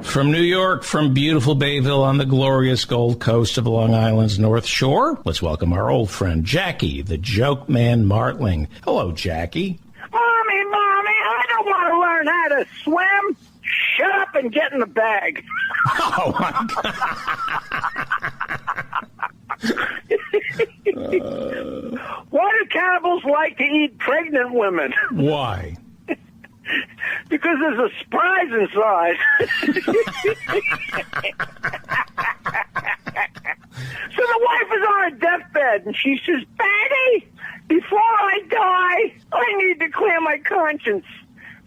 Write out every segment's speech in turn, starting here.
From New York, from beautiful Bayville on the glorious Gold Coast of Long Island's North Shore, let's welcome our old friend Jackie, the Joke Man Martling. Hello, Jackie. Mommy, I don't want to learn how to swim. Shut up and get in the bag. Oh, my God. Why do cannibals like to eat pregnant women? Why? Because there's a surprise inside. So the wife is on her deathbed, and she says, Betty, before I die, I need to clear my conscience.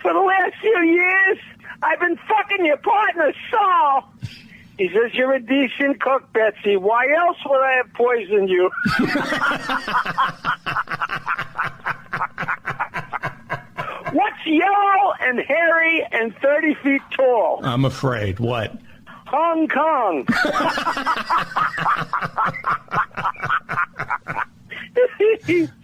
For the last few years, I've been fucking your partner, Saul. He says, you're a decent cook, Betsy. Why else would I have poisoned you? What's yellow and hairy and 30 feet tall? I'm afraid. What? Hong Kong.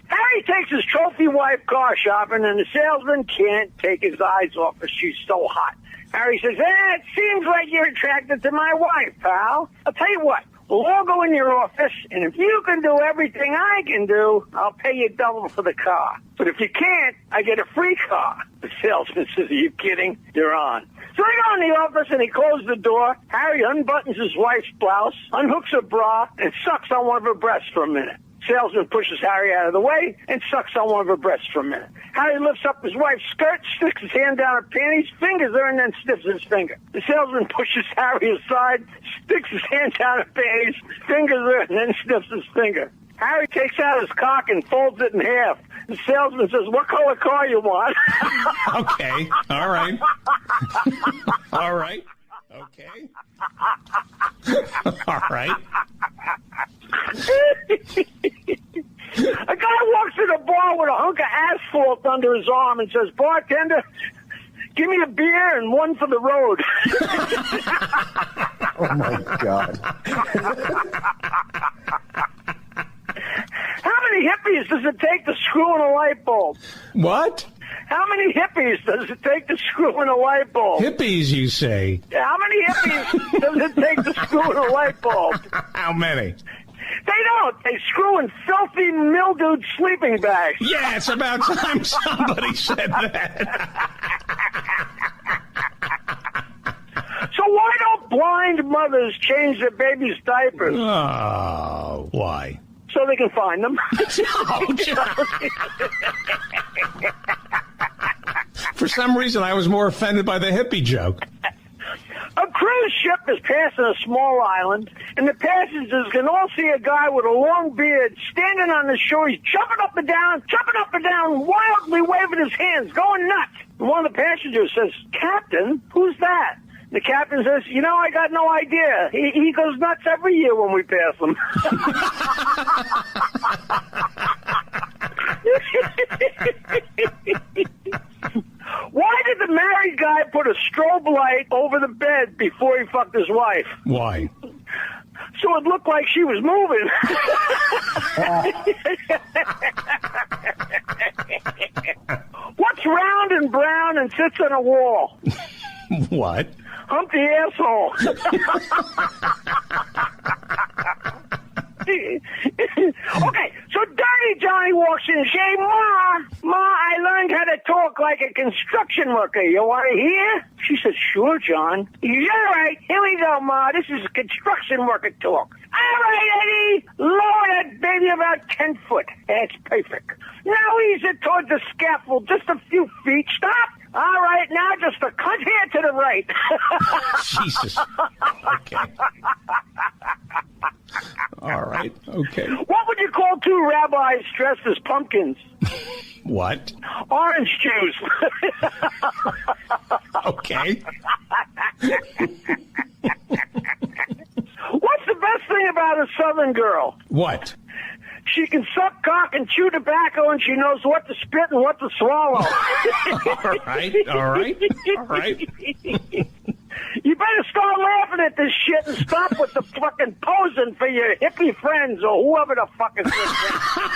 Harry takes his trophy wife car shopping, and the salesman can't take his eyes off her. She's so hot. Harry says, it seems like you're attracted to my wife, pal. I'll tell you what. We'll all go in your office, and if you can do everything I can do, I'll pay you double for the car. But if you can't, I get a free car. The salesman says, are you kidding? You're on. So they go in the office, and he closes the door. Harry unbuttons his wife's blouse, unhooks her bra, and sucks on one of her breasts for a minute. Salesman pushes Harry out of the way and sucks on one of her breasts for a minute. Harry lifts up his wife's skirt, sticks his hand down her panties, fingers her, and then sniffs his finger. The salesman pushes Harry aside, sticks his hand down her panties, fingers her, and then sniffs his finger. Harry takes out his cock and folds it in half. The salesman says, what color car you want? Okay. All right. All right. Okay. All right. A guy walks in a bar with a hunk of asphalt under his arm and says, bartender, give me a beer and one for the road. Oh, my God. How many hippies does it take to screw in a light bulb? What? How many hippies does it take to screw in a light bulb? Hippies, you say? How many hippies does it take to screw in a light bulb? How many? They don't. They screw in filthy, mildewed sleeping bags. Yeah, it's about time somebody said that. So why don't blind mothers change their babies' diapers? Oh, why? So they can find them. For some reason, I was more offended by the hippie joke. A cruise ship is passing a small island, and the passengers can all see a guy with a long beard standing on the shore. He's jumping up and down, wildly waving his hands, going nuts. And one of the passengers says, Captain, who's that? The captain says, I got no idea. He goes nuts every year when we pass him. Why did the married guy put a strobe light over the bed before he fucked his wife? Why? So it looked like she was moving. What's round and brown and sits on a wall? What? Humpty asshole. Okay, so Dirty Johnny walks in and says, Ma, I learned how to talk like a construction worker. You want to hear? She says, sure, John. He's all right. Here we go, Ma. This is construction worker talk. All right, Eddie. Lower that baby about 10 foot. That's perfect. Now ease it towards the scaffold. Just a few feet. Stop. All right, now just a cut here to the right. Jesus. Okay. All right. Okay. What would you call two rabbis dressed as pumpkins? What? Orange juice. Okay. What's the best thing about a Southern girl? What? She can suck cock and chew tobacco, and she knows what to spit and what to swallow. All right. All right. All right. You better start laughing at this shit and stop with the fucking posing for your hippie friends or whoever the fuck is listening.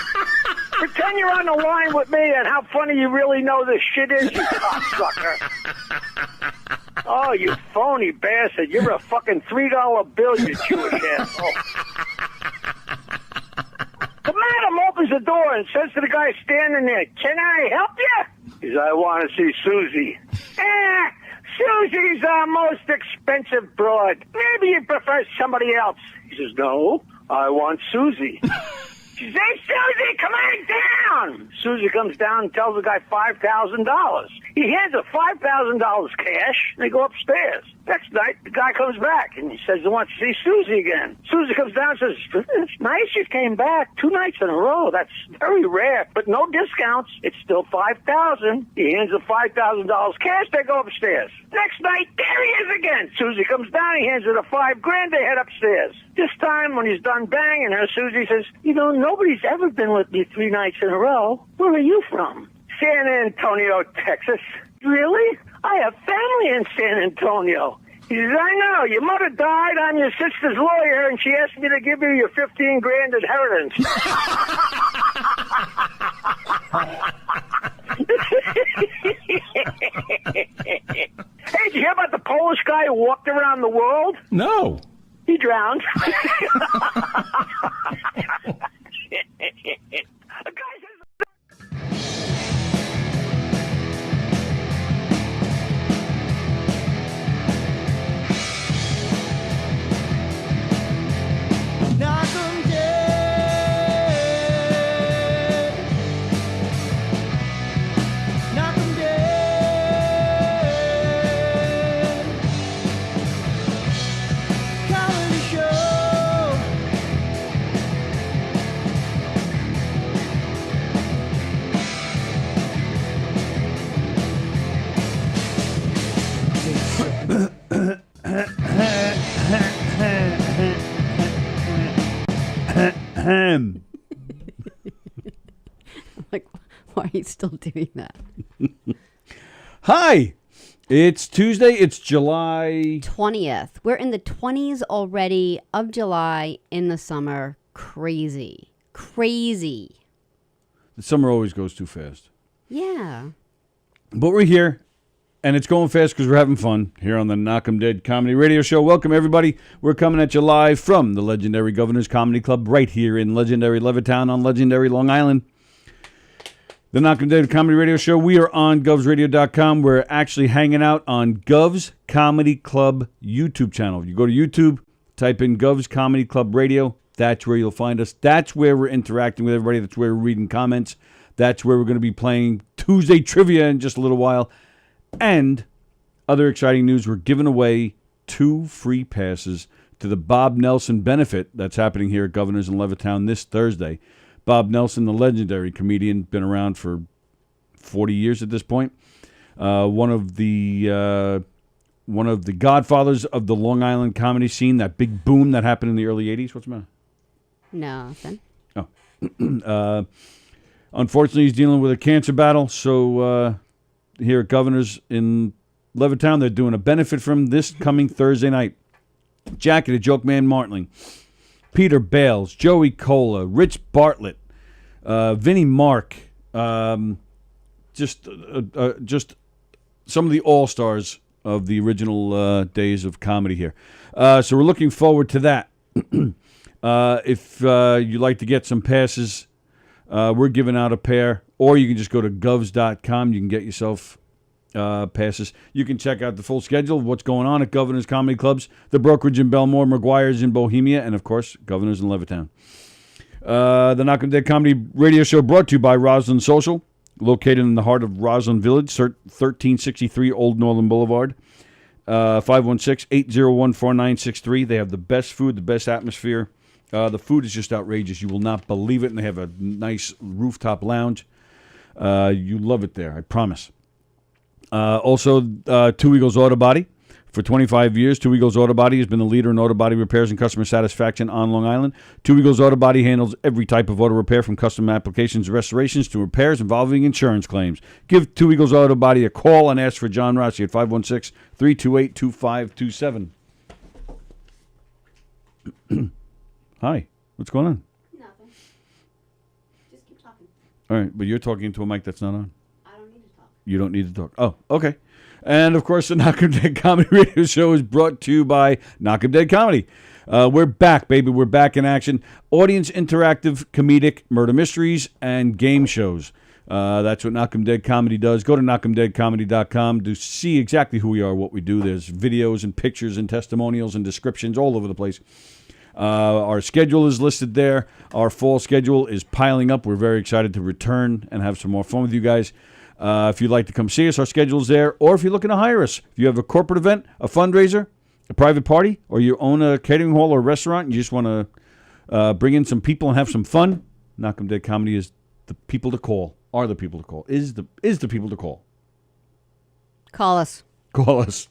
Pretend you're on the line with me and how funny you really know this shit is, you cocksucker. Oh, you phony bastard. You're a fucking $3 bill, you Jewish asshole. The madam opens the door and says to the guy standing there, "Can I help you?" He says, "I want to see Susie." Susie's our most expensive broad. Maybe you prefer somebody else. He says, "No, I want Susie." She says, "Hey, Susie, come on down." Susie comes down and tells the guy $5,000. He hands her $5,000 cash, and they go upstairs. Next night, the guy comes back, and he says he wants to see Susie again. Susie comes down and says, "It's nice you came back 2 nights in a row. That's very rare, but no discounts. It's still $5,000. He hands her $5,000 cash. They go upstairs. Next night, there he is again. Susie comes down. He hands her the $5,000. They head upstairs. This time, when he's done banging her, Susie says, "You know, nobody's ever been with me 3 nights in a row. Where are you from?" "San Antonio, Texas." "Really? I have family in San Antonio." He says, "I know. Your mother died. I'm your sister's lawyer, and she asked me to give you your $15,000 inheritance." Hey, did you hear about the Polish guy who walked around the world? No. He drowned. Knockem dead. Knockem dead. Comedy show. Like, why are you still doing that? Hi, it's Tuesday. It's July 20th. We're in the 20s already of July in the summer. Crazy. Crazy. The summer always goes too fast. Yeah. But we're here, and it's going fast because we're having fun here on the Knockem Dead Comedy Radio Show. Welcome, everybody. We're coming at you live from the legendary Governor's Comedy Club right here in legendary Levittown on legendary Long Island. The Knockem Dead Comedy Radio Show. We are on govsradio.com. We're actually hanging out on Gov's Comedy Club YouTube channel. You go to YouTube, type in Gov's Comedy Club Radio. That's where you'll find us. That's where we're interacting with everybody. That's where we're reading comments. That's where we're going to be playing Tuesday Trivia in just a little while. And other exciting news, we're giving away 2 free passes to the Bob Nelson benefit that's happening here at Governor's in Levittown this Thursday. Bob Nelson, the legendary comedian, been around for 40 years at this point. One of the godfathers of the Long Island comedy scene, that big boom that happened in the early 80s. What's the matter? Nothing. Oh. Unfortunately, he's dealing with a cancer battle, so here at Governor's in Levittown, they're doing a benefit for him this coming Thursday night. Jackie, the Joke Man Martling, Peter Bales, Joey Cola, Rich Bartlett, Vinnie Mark, just some of the all-stars of the original days of comedy here. So we're looking forward to that. If you'd like to get some passes, we're giving out a pair, or you can just go to govs.com. You can get yourself passes. You can check out the full schedule of what's going on at Governor's Comedy Clubs, the Brokerage in Belmore, McGuire's in Bohemia, and, of course, Governor's in Levittown. The Knockem Dead Comedy Radio Show brought to you by Roslyn Social, located in the heart of Roslyn Village, 1363 Old Northern Boulevard, 516-801-4963. They have the best food, the best atmosphere. The food is just outrageous. You will not believe it, and they have a nice rooftop lounge. You love it there, I promise. Also, Two Eagles Auto Body. For 25 years, Two Eagles Auto Body has been the leader in auto body repairs and customer satisfaction on Long Island. Two Eagles Auto Body handles every type of auto repair, from custom applications and restorations to repairs involving insurance claims. Give Two Eagles Auto Body a call and ask for John Rossi at 516-328-2527. Hi, what's going on? Nothing. Just keep talking. All right, but you're talking to a mic that's not on. I don't need to talk. You don't need to talk. Oh, okay. And, of course, the Knockem Dead Comedy Radio Show is brought to you by Knockem Dead Comedy. We're back, baby. We're back in action. Audience interactive, comedic, murder mysteries, and game shows. That's what Knockem Dead Comedy does. Go to knockemdeadcomedy.com to see exactly who we are, what we do. There's videos and pictures and testimonials and descriptions all over the place. Our schedule is listed there. Our fall schedule is piling up. We're very excited to return and have some more fun with you guys. If you'd like to come see us, our schedule's there. Or if you're looking to hire us, if you have a corporate event, a fundraiser, a private party, or you own a catering hall or a restaurant, and you just want to bring in some people and have some fun, Knockem Dead Comedy is the people to call. Are the people to call. Is the people to call. Call us. Call us.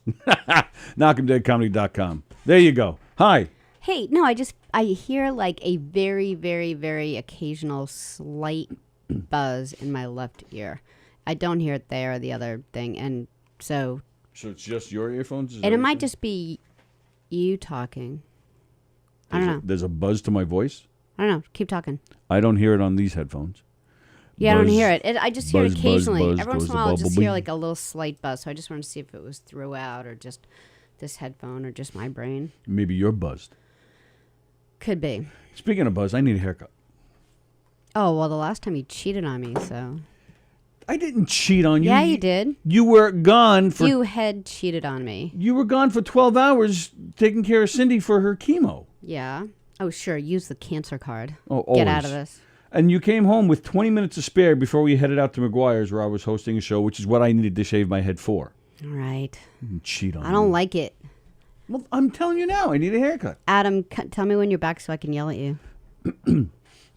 knockemdeadcomedy.com. There you go. Hi. Hey, no, I hear like a very, very, very occasional slight buzz in my left ear. I don't hear it there or the other thing, and so it's just your earphones? and it might just be you talking. I don't know. There's a buzz to my voice? I don't know. Keep talking. I don't hear it on these headphones. Yeah, Buzz, I don't hear it. I just hear it buzz, occasionally. buzz, Every once in goes a while, the I'll just bubble hear bee. like a little slight buzz. So I just wanted to see if it was throughout or just this headphone or just my brain. Maybe you're buzzed. Could be. Speaking of buzz, I need a haircut. Oh, well, the last time you cheated on me, so. I didn't cheat on you. Yeah, you did. You were gone for... You had cheated on me. You were gone for 12 hours taking care of Cindy for her chemo. Yeah. Oh, sure. Use the cancer card. Oh, Get out always. of this. And you came home with 20 minutes to spare before we headed out to McGuire's where I was hosting a show, which is what I needed to shave my head for. All right. Didn't cheat on I don't you. like it. Well, I'm telling you now, I need a haircut. Adam, tell me when you're back so I can yell at you.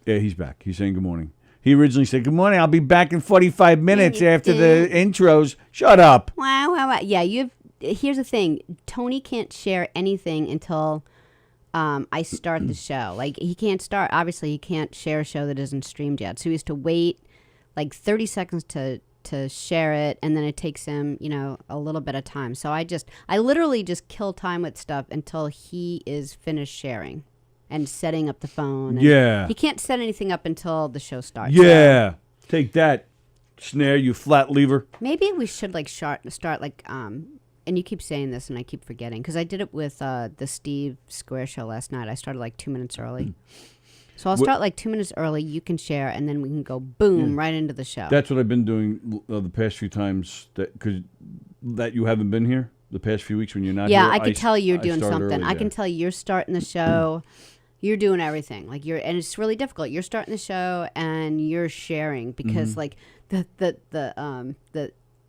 Yeah, he's back. He's saying good morning. He originally said, good morning, I'll be back in 45 minutes after the intros. Shut up. Wow. Yeah, here's the thing. Tony can't share anything until I start the show. Like, he can't start. Obviously, he can't share a show that isn't streamed yet. So he has to wait like 30 seconds to share it, and then it takes him, a little bit of time. So I literally just kill time with stuff until he is finished sharing and setting up the phone. And Yeah. He can't set anything up until the show starts. Yeah. Take that, Snare, you flat lever. Maybe we should start like and you keep saying this and I keep forgetting because I did it with the Steve Square show last night. I started like 2 minutes early. So I'll start like 2 minutes early. You can share, and then we can go boom right into the show. That's what I've been doing the past few times that you haven't been here. The past few weeks when you're not here. Yeah, I could tell you're I doing start something. early, I can yeah. tell you're starting the show. You're doing everything. And it's really difficult. You're starting the show and you're sharing because like the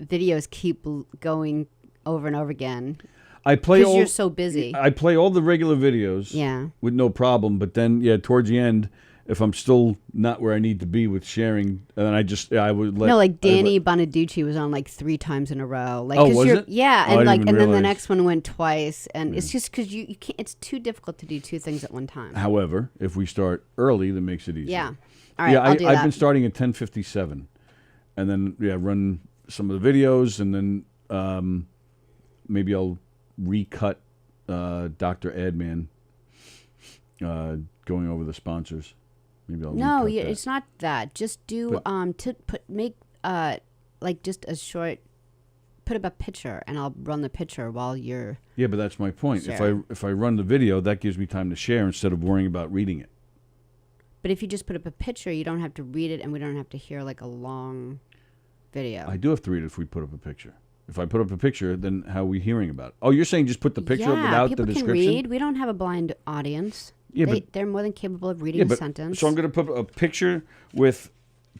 videos keep going over and over again. I play Because you're so busy. I play all the regular videos. Yeah. With no problem, but then towards the end, if I'm still not where I need to be with sharing, and then I would let. No, like Danny Bonaducci was on like 3 times in a row. Like, Oh, 'cause was you're, it? Yeah, Oh, I and didn't even then the realize. next one went twice, and it's just because you can't. It's too difficult to do 2 things at one time. However, if we start early, that makes it easier. Yeah. All right, I'll do I've that. been starting at 10:57, and then run some of the videos, and then maybe I'll recut Dr. Adman going over the sponsors. Maybe I'll No, recut that. it's not that. Just do make like just a short. Put up a picture, and I'll run the picture while you're. Yeah, but that's my point. Share. If I run the video, that gives me time to share instead of worrying about reading it. But if you just put up a picture, you don't have to read it, and we don't have to hear like a long video. I do have to read it if we put up a picture. If I put up a picture, then how are we hearing about it? Oh, you're saying just put the picture up without the people description? can read. We don't have a blind audience. Yeah, They're more than capable of reading a sentence. So I'm going to put a picture with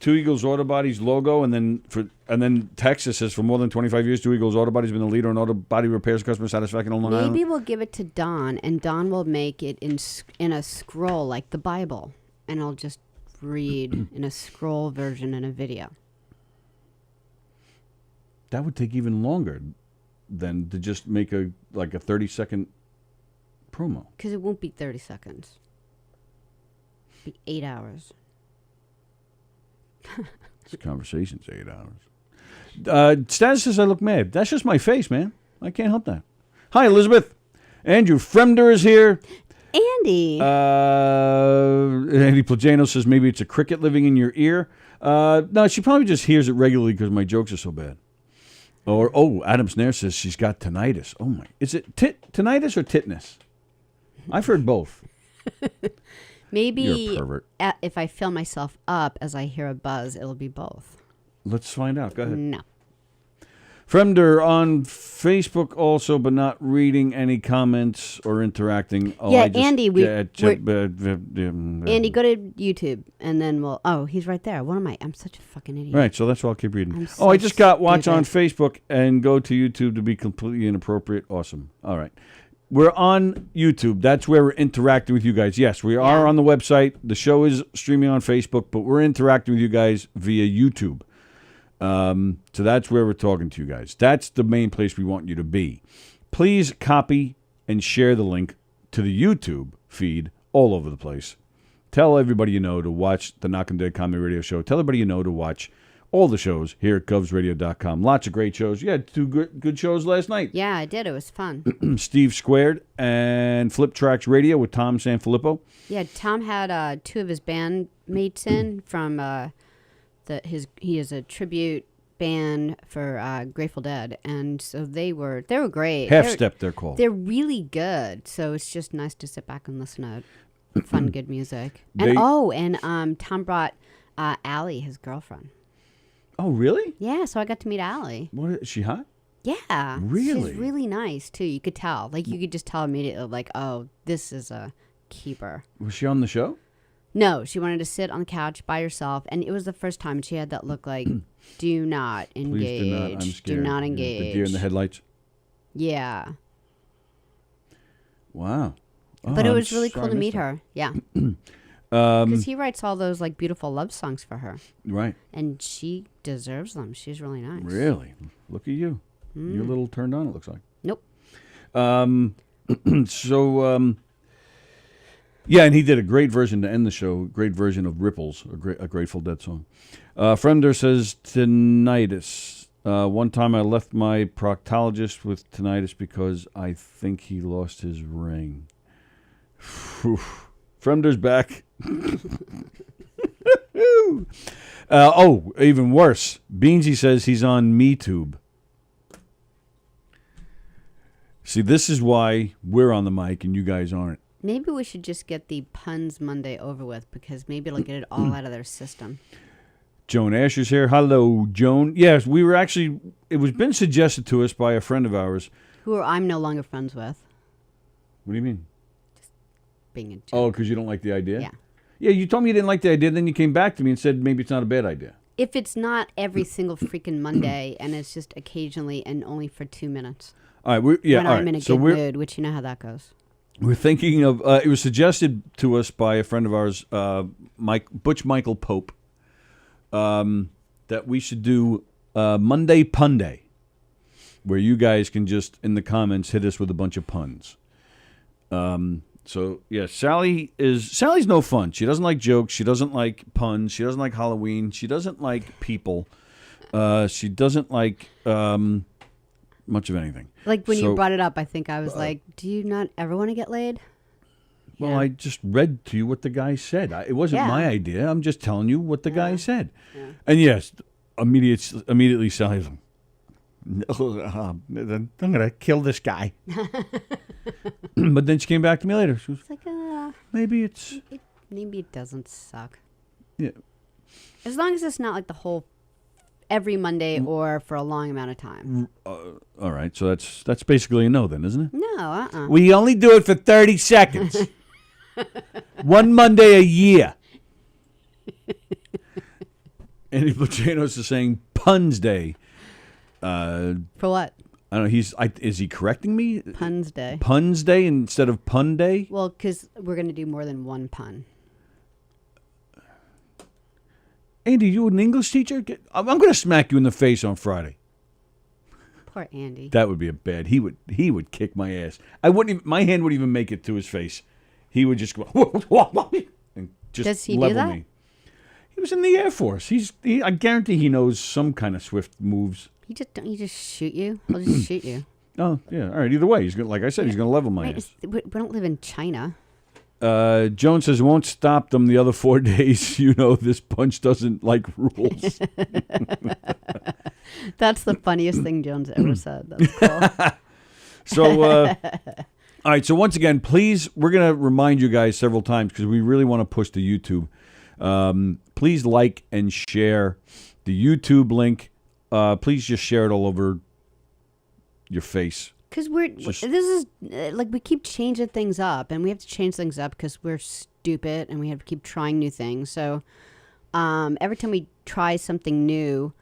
Two Eagles Auto Bodies logo, and then text that says, for more than 25 years, Two Eagles Auto Bodies has been the leader in auto body repairs, customer satisfaction on Long Island. Maybe we'll give it to Don, and Don will make it in a scroll like the Bible, and I'll just read in a scroll version in a video. That would take even longer than to just make a 30-second promo. Because it won't be 30 seconds. It'll be 8 hours. This conversation's 8 hours. Status says I look mad. That's just my face, man. I can't help that. Hi, Elizabeth. Andrew Fremder is here. Andy. Andy Plagano says maybe it's a cricket living in your ear. No, she probably just hears it regularly because my jokes are so bad. Or, Adam Snare says she's got tinnitus. Oh, my. Is it tinnitus or titness? I've heard both. Maybe You're a pervert. If I fill myself up as I hear a buzz, it'll be both. Let's find out. Go ahead. No. Fremder on Facebook also, but not reading any comments or interacting. Oh, Yeah, I just, Andy, Andy, Andy, go to YouTube, and then we'll... Oh, he's right there. What am I? I'm such a fucking idiot. Right, so that's why I'll keep reading. I'm I so just got watch on stupid. Facebook and go to YouTube to be completely inappropriate. Awesome. All right. We're on YouTube. That's where we're interacting with you guys. Yes, we are on the website. The show is streaming on Facebook, but we're interacting with you guys via YouTube. So that's where we're talking to you guys. That's the main place we want you to be. Please copy and share the link to the YouTube feed all over the place. Tell everybody you know to watch the Knockem Dead Comedy Radio Show. Tell everybody you know to watch all the shows here at govsradio.com. Lots of great shows. You had two good shows last night. Yeah, I did. It was fun. Steve Squared and Flip Tracks Radio with Tom Sanfilippo. Yeah, Tom had two of his bandmates in from he is a tribute band for Grateful Dead, and so they were great. Half Step, they're called. They're really good. So it's just nice to sit back and listen to fun, good music. And Tom brought Allie, his girlfriend. Oh, really? Yeah, so I got to meet Allie. What is she hot? Yeah, Really? she's really nice too. You could tell, you could just tell immediately, oh, this is a keeper. Was she on the show? No, she wanted to sit on the couch by herself, and it was the first time she had that look like, do not engage. Please do not. I'm scared. Do not Yeah, engage. the deer in the headlights. Yeah. Wow. Oh, But it I'm was really sorry cool to I meet missed her. Yeah. Because he writes all those beautiful love songs for her. that. Right. And she deserves them. She's really nice. Really? Look at you. You're a little turned on, it looks like. Nope. Yeah, and he did a great version to end the show. Great version of Ripples, a Grateful Dead song. Fremder says tinnitus. One time I left my proctologist with tinnitus because I think he lost his ring. Fremder's back. Even worse. Beansy says he's on MeTube. See, this is why we're on the mic and you guys aren't. Maybe we should just get the Puns Monday over with, because maybe it'll get it all out of their system. Joan Asher's here. Hello, Joan. Yes, we were actually, it was been suggested to us by a friend of ours. Who I'm no longer friends with. What do you mean? Being a joke. Oh, because you don't like the idea? Yeah. Yeah, you told me you didn't like the idea, then you came back to me and said maybe it's not a bad idea. If it's not every single freaking Monday, and it's just occasionally and only for 2 minutes. All right, When all I'm right. in a good mood, which you know how that goes. We're thinking of, it was suggested to us by a friend of ours, Butch Michael Pope, that we should do Monday Pun Day, where you guys can just, in the comments, hit us with a bunch of puns. So, yeah, Sally's no fun. She doesn't like jokes. She doesn't like puns. She doesn't like Halloween. She doesn't like people. She doesn't like much of anything. Like when you brought it up, I think I was like, do you not ever want to get laid? Well, Yeah. I just read to you what the guy said. It wasn't my idea. I'm just telling you what the guy said. Yeah. And yes, immediately Sally's like, I'm going to kill this guy. But then she came back to me later. She was It's like, maybe maybe it doesn't suck. Yeah. As long as it's not like the whole every Monday or for a long amount of time. All right, so that's basically a no then, isn't it? No, We only do it for 30 seconds. One Monday a year. Andy Plachanos is saying Puns Day. For what? I don't know. Is he correcting me? Puns Day. Puns Day instead of Pun Day? Well, because we're going to do more than one pun. Andy, you an English teacher? I'm going to smack you in the face on Friday. Poor Andy. That would be a bad. He would kick my ass. I wouldn't. My hand wouldn't even make it to his face. He would just go and just Does he level do that? me. He was in the Air Force. I guarantee he knows some kind of swift moves. Don't he just shoot you? He'll just shoot you. Oh yeah. All right. Either way, he's going. Like I said, he's going to level my Right, ass. we don't live in China. Joan says, won't stop them the other 4 days. You know, this bunch doesn't like rules. That's the funniest thing Jones ever said. That's cool. So, all right. So once again, please, we're going to remind you guys several times because we really want to push the YouTube. Please like and share the YouTube link. Please just share it all over your face. Because this is like we keep changing things up, and we have to change things up because we're stupid, and we have to keep trying new things. So every time we try something new,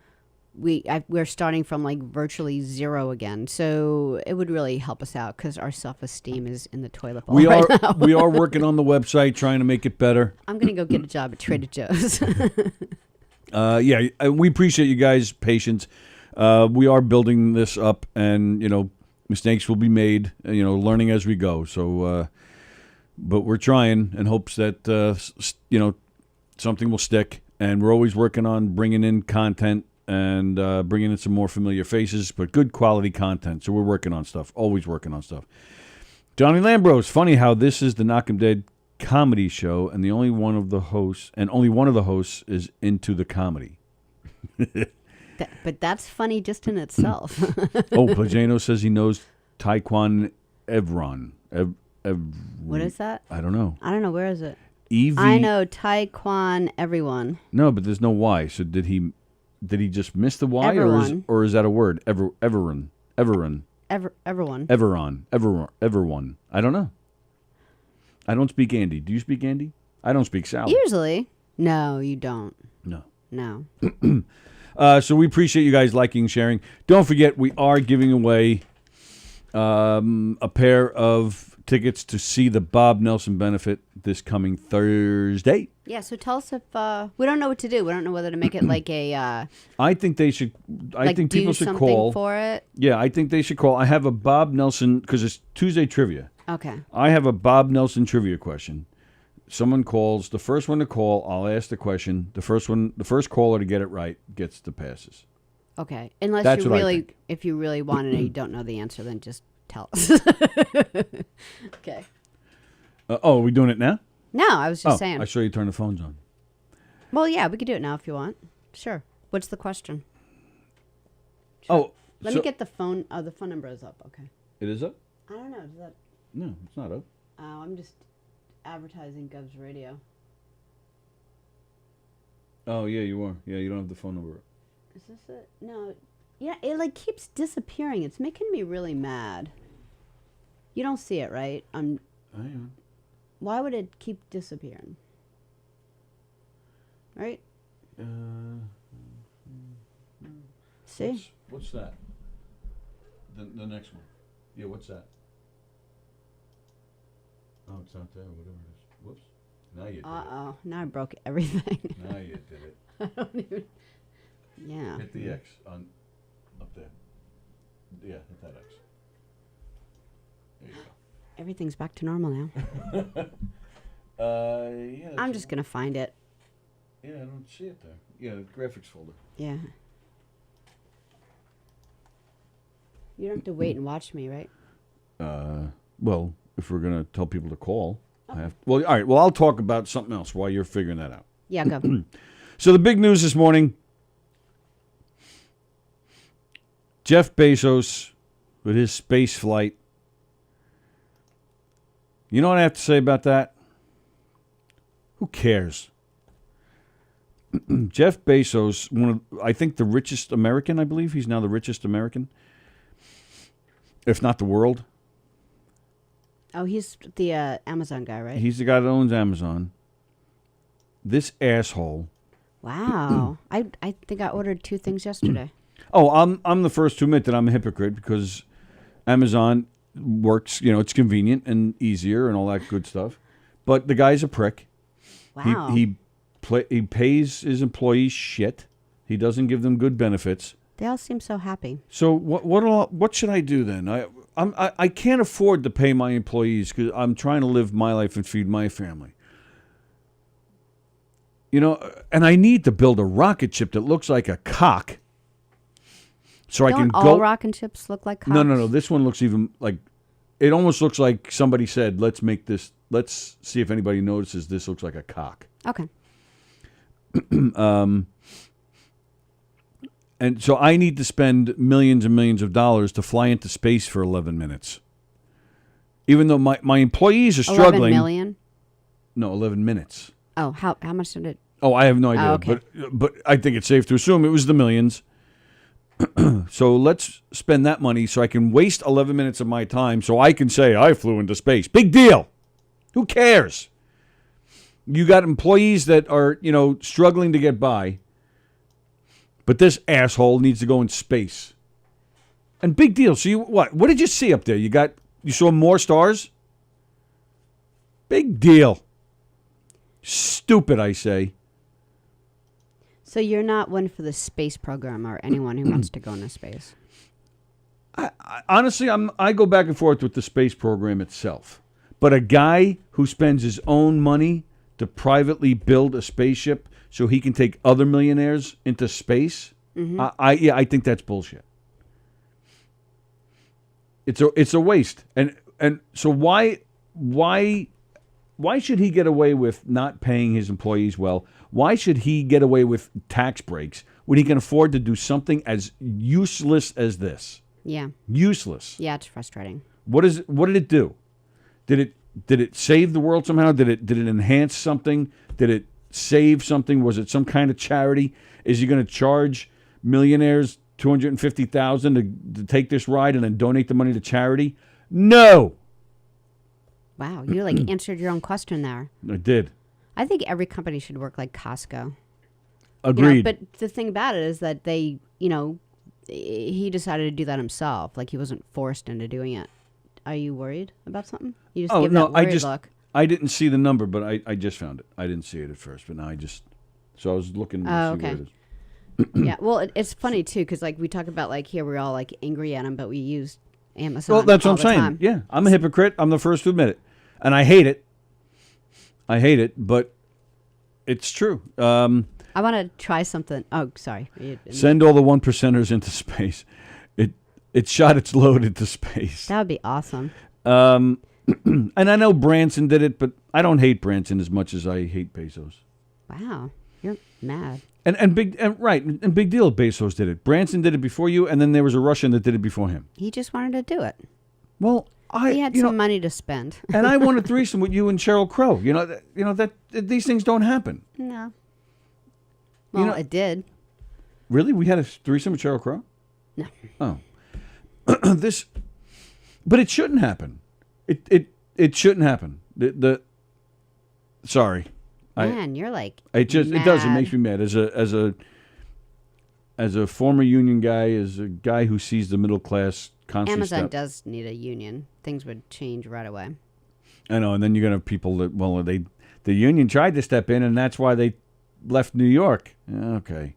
we're starting from like virtually zero again. So it would really help us out because our self-esteem is in the toilet bowl right now. We are working on the website, trying to make it better. I'm gonna go get a job at Trader Joe's. Yeah, we appreciate you guys' patience. We are building this up, and mistakes will be made, learning as we go. So, but we're trying in hopes that, something will stick. And we're always working on bringing in content and bringing in some more familiar faces, but good quality content. So we're working on stuff, always working on stuff. Johnny Lambros, funny how this is the Knockem Dead comedy show, and only one of the hosts is into the comedy. But that's funny just in itself. Oh, Plajano says he knows Taekwon Evron. What is that? I don't know. I don't know. Where is it? I know Taekwon everyone. No, but there's no Y. So did he just miss the Y, or is that a word? Everyone. Everyone. Everyone. I don't know. I don't speak Andy. Do you speak Andy? I don't speak Sallie. Usually. No, you don't. No. So we appreciate you guys liking, sharing. Don't forget, we are giving away a pair of tickets to see the Bob Nelson benefit this coming Thursday. Yeah, so tell us if we don't know what to do. We don't know whether to make it like a. I think they should. I think people should call for it. Yeah, I think they should call. I have a Bob Nelson because it's Tuesday trivia. Okay. I have a Bob Nelson trivia question. Someone calls. The first one to call, I'll ask the question. The first caller to get it right gets the passes. Okay. Unless That's you what I really, think. if you really want it and you don't know the answer, then just tell us. Okay. Are we doing it now? No, I was just saying. I saw you turn the phones on. Well, yeah, we could do it now if you want. Sure. What's the question? Oh, Let me get the phone. Oh, the phone number is up. Okay. It is up? I don't know. Is that? No, it's not up. Oh, I'm just advertising Gov's radio. Oh, yeah, you are. Yeah, you don't have the phone number. Is this it? No. Yeah, it like keeps disappearing. It's making me really mad. You don't see it, right? I am. Why would it keep disappearing? Right? See? What's that? The next one. Yeah, what's that? Oh, it's not there. Whatever it is. Whoops. Now you did Uh-oh. Now I broke everything. it. Now you did it. I don't even... Yeah. Hit the X on up there. Yeah, hit that X. There you go. Everything's back to normal now. Yeah. I'm just going to find it. Yeah, I don't see it there. Yeah, the graphics folder. Yeah. You don't have to wait and watch me, right? Well, if we're gonna tell people to call, I have. Well, all right. Well, I'll talk about something else while you're figuring that out. Yeah, go. So the big news this morning: Jeff Bezos with his space flight. You know what I have to say about that? Who cares? Jeff Bezos, I think the richest American, I believe. He's now the richest American, if not the world. Oh, he's the Amazon guy, right? He's the guy that owns Amazon. This asshole. Wow. I think I ordered 2 things yesterday. Oh, I'm the first to admit that I'm a hypocrite because Amazon works, it's convenient and easier and all that good stuff. But the guy's a prick. Wow. He pays his employees shit. He doesn't give them good benefits. They all seem so happy. So what should I do then? I can't afford to pay my employees because I'm trying to live my life and feed my family. And I need to build a rocket ship that looks like a cock. So Don't I can go. all rocket ships look like cocks? No. This one looks even like. It almost looks like somebody said, "Let's make this let's see if anybody notices this looks like a cock. Okay. And so I need to spend millions and millions of dollars to fly into space for 11 minutes. Even though my employees are 11 struggling. million? No, 11 minutes. Oh, how much did it? Oh, I have no idea. Oh, okay. But I think it's safe to assume it was the millions. So let's spend that money so I can waste 11 minutes of my time so I can say I flew into space. Big deal. Who cares? You got employees that are, struggling to get by, but this asshole needs to go in space. And big deal. So what did you see up there? You saw more stars? Big deal. Stupid, I say. So you're not one for the space program or anyone who wants to go into space? Honestly, I go back and forth with the space program itself. But a guy who spends his own money to privately build a spaceship so he can take other millionaires into space, I think that's bullshit. It's a waste. And so why should he get away with not paying his employees well? Why should he get away with tax breaks when he can afford to do something as useless as this? Yeah. Useless. Yeah, it's frustrating. What did it do? Did it save the world somehow? Did it enhance something? Did it save something? Was it some kind of charity? Is he going to charge millionaires $250,000 to take this ride and then donate the money to charity? No. Wow, you answered your own question there. I did. I think every company should work like Costco. Agreed. But the thing about it is that they, he decided to do that himself. Like he wasn't forced into doing it. Are you worried about something? You just give that worried look. I didn't see the number, but I just found it. I didn't see it at first, but now so I was looking to see what it is. Yeah, well, it's funny too because we talk about here we're all angry at him, but we use Amazon. Well, that's what I'm saying. Time. Yeah, I'm a hypocrite. I'm the first to admit it, and I hate it. But it's true. I want to try something. Oh, sorry. Send all the 1%ers into space. It shot its load into space. That would be awesome. And I know Branson did it, but I don't hate Branson as much as I hate Bezos. Wow, you're mad. And big deal. Bezos did it. Branson did it before you, and then there was a Russian that did it before him. He just wanted to do it. Well, he had some money to spend. And I want a threesome with you and Sheryl Crow. That these things don't happen. No. Well, it did. Really? We had a threesome with Sheryl Crow? No. Oh. But it shouldn't happen. It shouldn't happen. Sorry. Man, you're it does. It makes me mad as a former union guy, as a guy who sees the middle class constantly. Amazon does need a union. Things would change right away. I know, and then you're gonna have people that the union tried to step in, and that's why they left New York. Okay.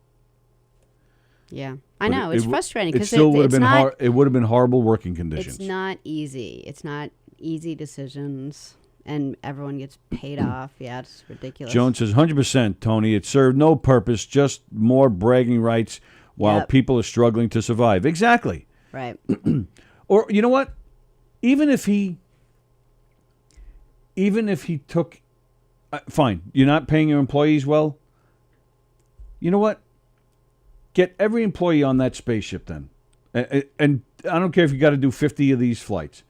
Yeah, I know. It's frustrating because it would have been it would have been horrible working conditions. It's not easy. It's not easy decisions, and everyone gets paid off. Yeah, it's ridiculous. Jones says 100%, Tony. It served no purpose, just more bragging rights while people are struggling to survive. Exactly. Right. Or you know what? Even if he took, fine. You're not paying your employees well. You know what? Get every employee on that spaceship then, and I don't care if you got to do 50 of these flights.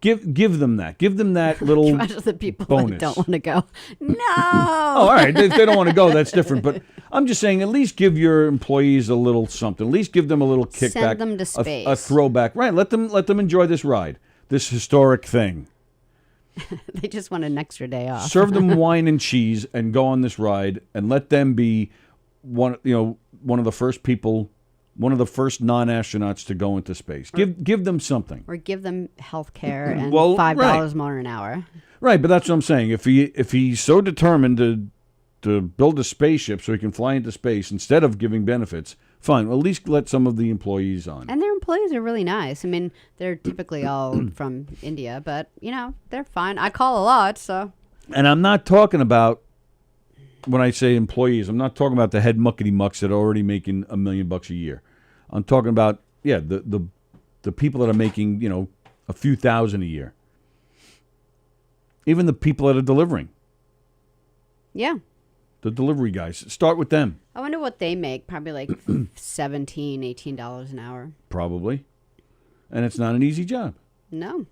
Give them that. Give them that little the people bonus. That don't want to go. No. Oh, all right. If they don't want to go, that's different. But I'm just saying, at least give your employees a little something. At least give them a little kickback. Send them to space. A throwback. Right. Let them enjoy this ride, this historic thing. They just want an extra day off. Serve them wine and cheese and go on this ride, and let them be one of the first people, one of the first non-astronauts to go into space. Give them something. Or give them health care and Well, $5 more an hour. Right, but that's what I'm saying. If he's so determined to build a spaceship so he can fly into space instead of giving benefits, fine. Well, at least let some of the employees on. And their employees are really nice. I mean, they're typically all from India, but, they're fine. I call a lot, so. And I'm not talking about, when I say employees, I'm not talking about the head muckety-mucks that are already making $1 million a year. I'm talking about, the people that are making, a few thousand a year. Even the people that are delivering, Yeah. the delivery guys. Start with them. I wonder what they make. Probably like $17, $18 an hour. Probably. And it's not an easy job. No.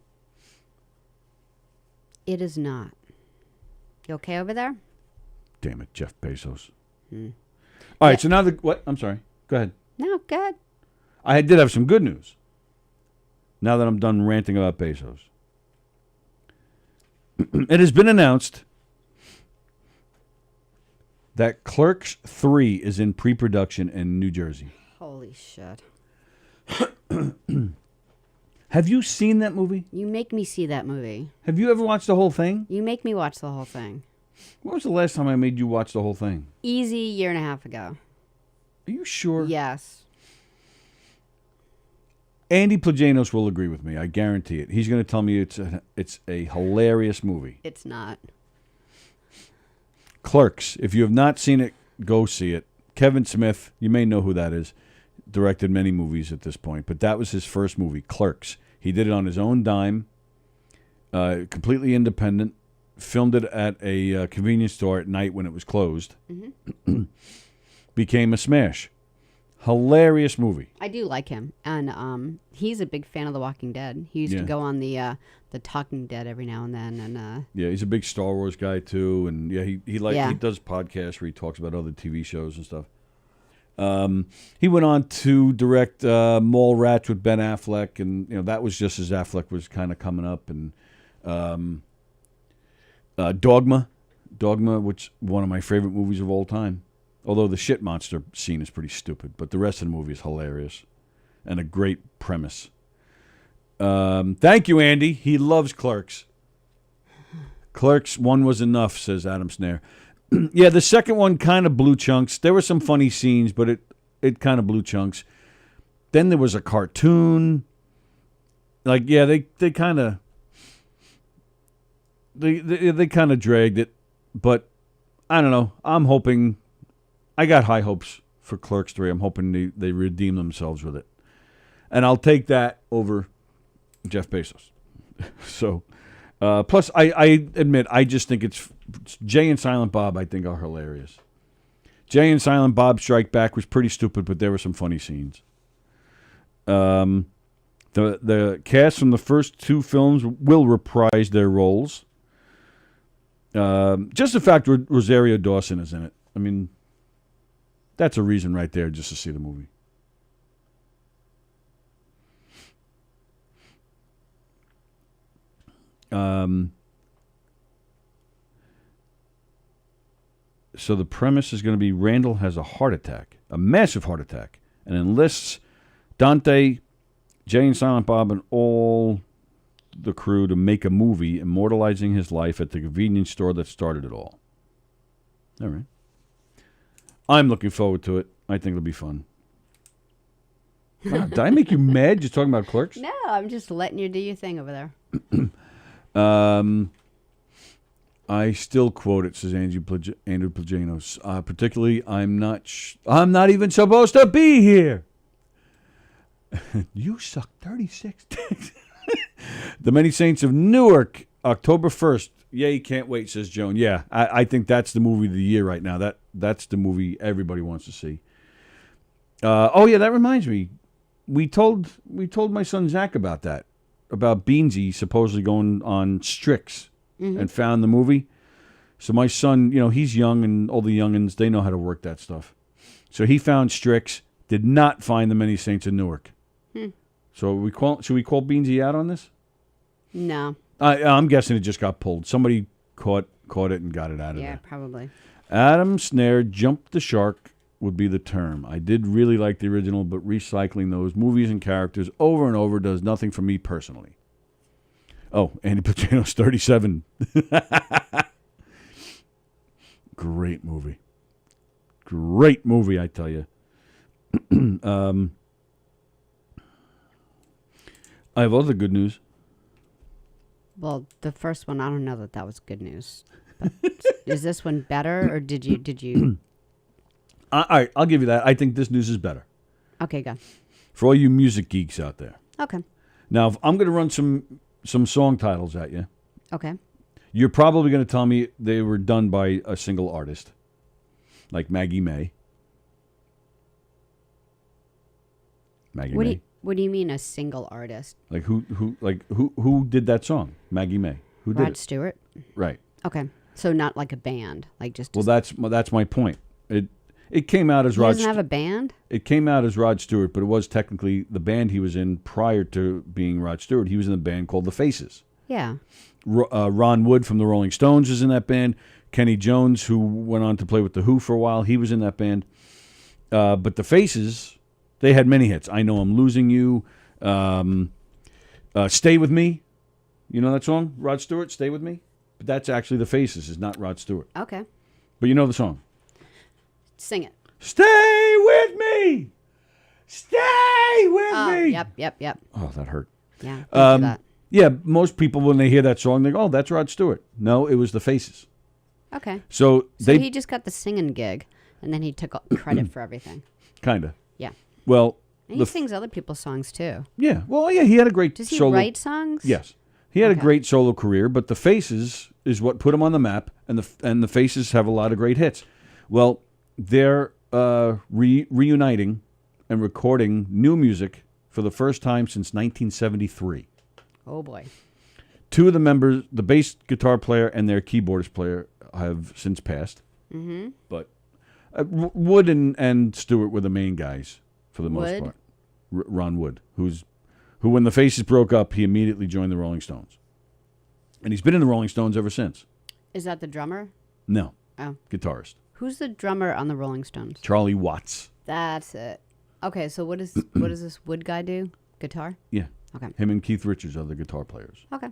It is not. You okay over there? Damn it, Jeff Bezos. All right, so now what? I'm sorry. Go ahead. No, good. I did have some good news. Now that I'm done ranting about Bezos. It has been announced that Clerks 3 is in pre-production in New Jersey. Holy shit. Have you seen that movie? You make me see that movie. Have you ever watched the whole thing? You make me watch the whole thing. When was the last time I made you watch the whole thing? Easy year and a half ago. Are you sure? Yes. Andy Plajanos will agree with me. I guarantee it. He's going to tell me it's a hilarious movie. It's not. Clerks. If you have not seen it, go see it. Kevin Smith, you may know who that is. Directed many movies at this point, but that was his first movie, Clerks. He did it on his own dime, completely independent. Filmed it at a convenience store at night when it was closed. Mm-hmm. Became a smash. Hilarious movie. I do like him, and he's a big fan of The Walking Dead. He used to go on the Talking Dead every now and then, and yeah, he's a big Star Wars guy too, and yeah, he does podcasts where he talks about other TV shows and stuff. He went on to direct Mallrats with Ben Affleck, and that was just as Affleck was kind of coming up, and Dogma, which one of my favorite movies of all time. Although the shit monster scene is pretty stupid, but the rest of the movie is hilarious and a great premise. Thank you, Andy. He loves Clerks. Clerks 1 was enough, says Adam Snare. Yeah, the second one kind of blew chunks. There were some funny scenes, but it kind of blew chunks. Then there was a cartoon. Like, yeah, they kind of they kind of dragged it, but I don't know. I'm hoping. I got high hopes for Clerks 3. I'm hoping they redeem themselves with it. And I'll take that over Jeff Bezos. So, plus, I admit, I just think it's Jay and Silent Bob, I think, are hilarious. Jay and Silent Bob Strike Back was pretty stupid, but there were some funny scenes. The cast from the first two films will reprise their roles. Just the fact Rosario Dawson is in it. I mean, that's a reason right there just to see the movie. So the premise is going to be Randall has a heart attack, a massive heart attack, and enlists Dante, Jay and Silent Bob, and all the crew to make a movie immortalizing his life at the convenience store that started it all. All right. I'm looking forward to it. I think it'll be fun. God, did I make you mad just talking about Clerks? No, I'm just letting you do your thing over there. I still quote it, says Andrew Plajanos. Particularly, I'm not even supposed to be here. You suck 36 dicks. The Many Saints of Newark, October 1st. Yay, can't wait, says Joan. Yeah, I think that's the movie of the year right now. That's the movie everybody wants to see. Oh, yeah, that reminds me. We told my son Zach about that, about Beansy supposedly going on Strix and found the movie. So my son, he's young, and all the youngins, they know how to work that stuff. So he found Strix, did not find the Many Saints of Newark. So should we call Beansy out on this? No. I'm guessing it just got pulled. Somebody caught it and got it out of there. Yeah, probably. Adam Snare jumped the shark would be the term. I did really like the original, but recycling those movies and characters over and over does nothing for me personally. Oh, Andy Pacino's 37. Great movie. Great movie, I tell you. I have other good news. Well, the first one, I don't know that was good news. But is this one better, or did you? All right, I'll give you that. I think this news is better. Okay, go. For all you music geeks out there. Okay. Now, I'm going to run some song titles at you. Okay. You're probably going to tell me they were done by a single artist, like Maggie May. Maggie May. What do you mean a single artist? Like who did that song? Maggie May. Who did Rod it? Stewart? Right. Okay. So not like a band, like just. Well, that's my point. It came out as he Rod. Doesn't have a band. It came out as Rod Stewart, but it was technically the band he was in prior to being Rod Stewart. He was in a band called The Faces. Yeah. Ron Wood from the Rolling Stones is in that band. Kenny Jones, who went on to play with The Who for a while, he was in that band. But The Faces, they had many hits. I Know I'm Losing You. Stay With Me. You know that song? Rod Stewart, Stay With Me? But that's actually The Faces, is not Rod Stewart. Okay. But you know the song. Sing it. Stay with me. Stay with me. Yep. Oh, that hurt. Yeah. Don't do that. Yeah, most people, when they hear that song, they go, oh, that's Rod Stewart. No, it was The Faces. Okay. So he just got the singing gig, and then he took credit for everything. Kind of. Yeah. Well. And he sings other people's songs, too. Yeah. Well, yeah, he had a great Does he solo. write songs? Yes. He had a great solo career, but The Faces is what put him on the map, and the Faces have a lot of great hits. Well, they're reuniting and recording new music for the first time since 1973. Oh, boy. Two of the members, the bass guitar player and their keyboardist player, have since passed. Mm-hmm. But Wood and Stewart were the main guys for the most part. Ron Wood, who when the Faces broke up, he immediately joined the Rolling Stones. And he's been in the Rolling Stones ever since. Is that the drummer? No. Oh. Guitarist. Who's the drummer on the Rolling Stones? Charlie Watts. That's it. Okay, so what does this Wood guy do? Guitar? Yeah. Okay. Him and Keith Richards are the guitar players. Okay.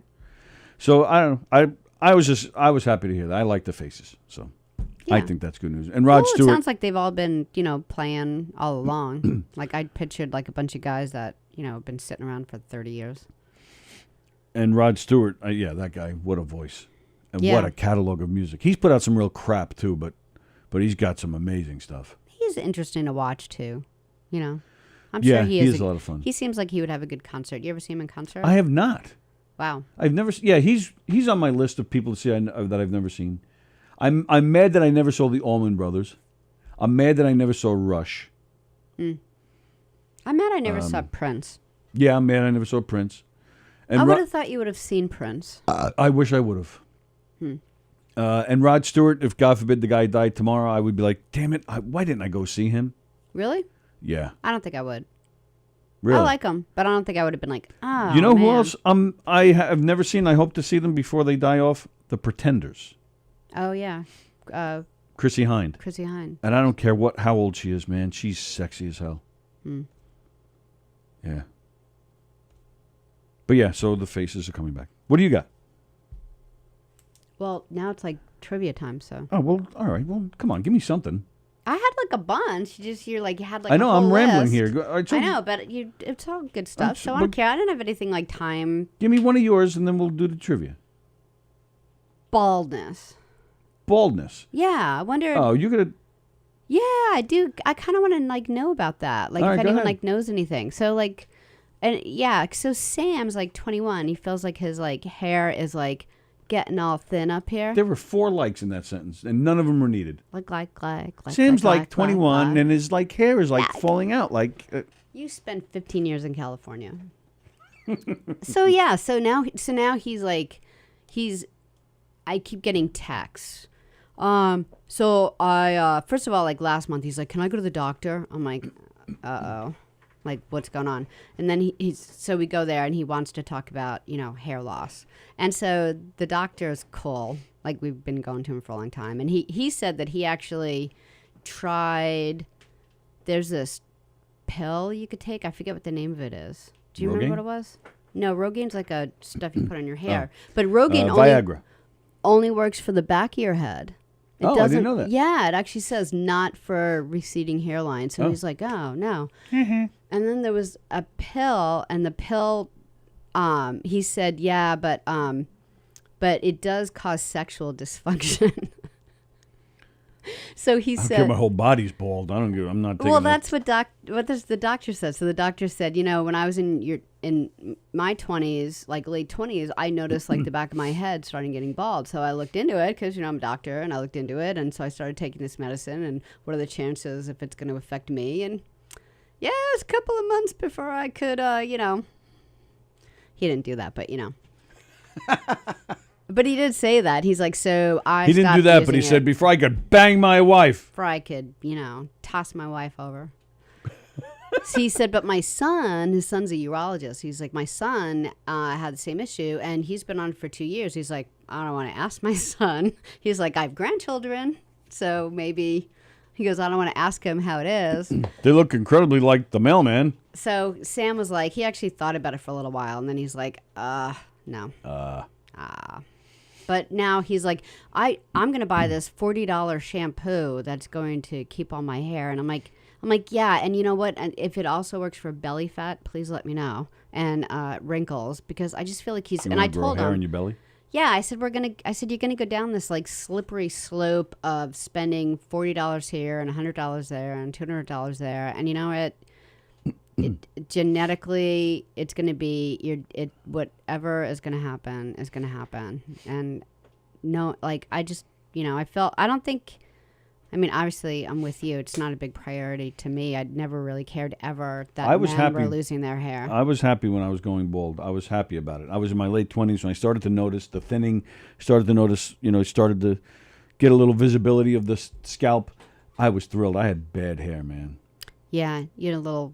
So I don't know. I was happy to hear that. I like The Faces. So I think that's good news. And Rod Stewart. It sounds like they've all been, playing all along. Like I pictured like a bunch of guys that, have been sitting around for 30 years. And Rod Stewart, that guy, what a voice. And what a catalog of music. He's put out some real crap too, but he's got some amazing stuff. He's interesting to watch too. I'm sure he is. He's a lot of fun. He seems like he would have a good concert. You ever see him in concert? I have not. Wow. I've never. He's on my list of people to see that I've never seen. I'm mad that I never saw the Allman Brothers. I'm mad that I never saw Rush. I'm mad I never saw Prince. Yeah, I'm mad I never saw Prince. And I would have thought you would have seen Prince. I wish I would have. And Rod Stewart, if God forbid the guy died tomorrow, I would be like, damn it, why didn't I go see him? Really? Yeah. I don't think I would. Really? I like him, but I don't think I would have been like, oh, you know man. who else I have never seen? I hope to see them before they die off. The Pretenders. Oh, yeah. Chrissy Hynde. Chrissy Hynde. And I don't care how old she is, man. She's sexy as hell. Yeah. But yeah, so the Faces are coming back. What do you got? Well, now it's like trivia time, so. Oh, well, all right. Well, come on. Give me something. I had like a bunch. You just, you had like I know, a whole I'm rambling list. here. All right, so I know, but it's all good stuff, so I don't care. I didn't have anything like time. give me one of yours, and then we'll do the trivia. Baldness. Baldness. Yeah, I wonder. Oh, you're going to... Yeah, I do. I kind of want to like know about that. Like All right, if go anyone ahead. like knows anything. So like, and yeah. So Sam's like 21. He feels like his like hair is like getting all thin up here. There were 4 likes in that sentence, and none of them were needed. Like. Sam's like 21, like. and his like hair is like Yeah. falling out. Like You spent 15 years in California. So yeah. So now he's like, I keep getting texts. So I, first of all, like last month, he's like, can I go to the doctor? I'm like, uh-oh, like what's going on? And then so we go there and he wants to talk about, hair loss. And so the doctor is cool. Like we've been going to him for a long time. And he said that he actually tried, there's this pill you could take. I forget what the name of it is. Do you remember what it was? No, Rogaine like a stuff you put on your hair. But Rogaine Viagra. only works for the back of your head. It I doesn't, didn't know that. Yeah, it actually says not for receding hairline. So he's like, oh, no. And then there was a pill, and the pill, he said, yeah, but it does cause sexual dysfunction. So he I don't said, care. My whole body's bald. I don't give. I'm not taking. well, that. that's what the doctor said. So the doctor said, when I was in my 20s, like late 20s, I noticed like the back of my head starting getting bald. So I looked into it because I'm a doctor, and I looked into it, and so I started taking this medicine. And what are the chances if it's going to affect me? And yeah, it was a couple of months before I could, he didn't do that, but But he did say that. He's like, so I He didn't do stopped that, but he using said it before I could bang my wife. before I could, toss my wife over. So he said, but my son, his son's a urologist. He's like, my son had the same issue, and he's been on it for 2 years. He's like, I don't want to ask my son. He's like, I have grandchildren, so maybe, he goes, I don't want to ask him how it is. They look incredibly like the mailman. So Sam was like, he actually thought about it for a little while, and then he's like, no. But now he's like, I'm going to buy this $40 shampoo that's going to keep all my hair. And I'm like, yeah. And you know what? And if it also works for belly fat, please let me know. And wrinkles, because I just feel like he's, You and I wanna grow told hair him, in your belly. yeah, I said, you're going to go down this like slippery slope of spending $40 here and $100 there and $200 there. And you know what? Genetically, it's going to be whatever is going to happen is going to happen. And no, like, I just, I don't think, obviously I'm with you. It's not a big priority to me. I'd never really cared ever that men were losing their hair. I was happy when I was going bald. I was happy about it. I was in my late 20s when I started to notice the thinning, started to get a little visibility of the scalp. I was thrilled. I had bad hair, man. Yeah, you had a little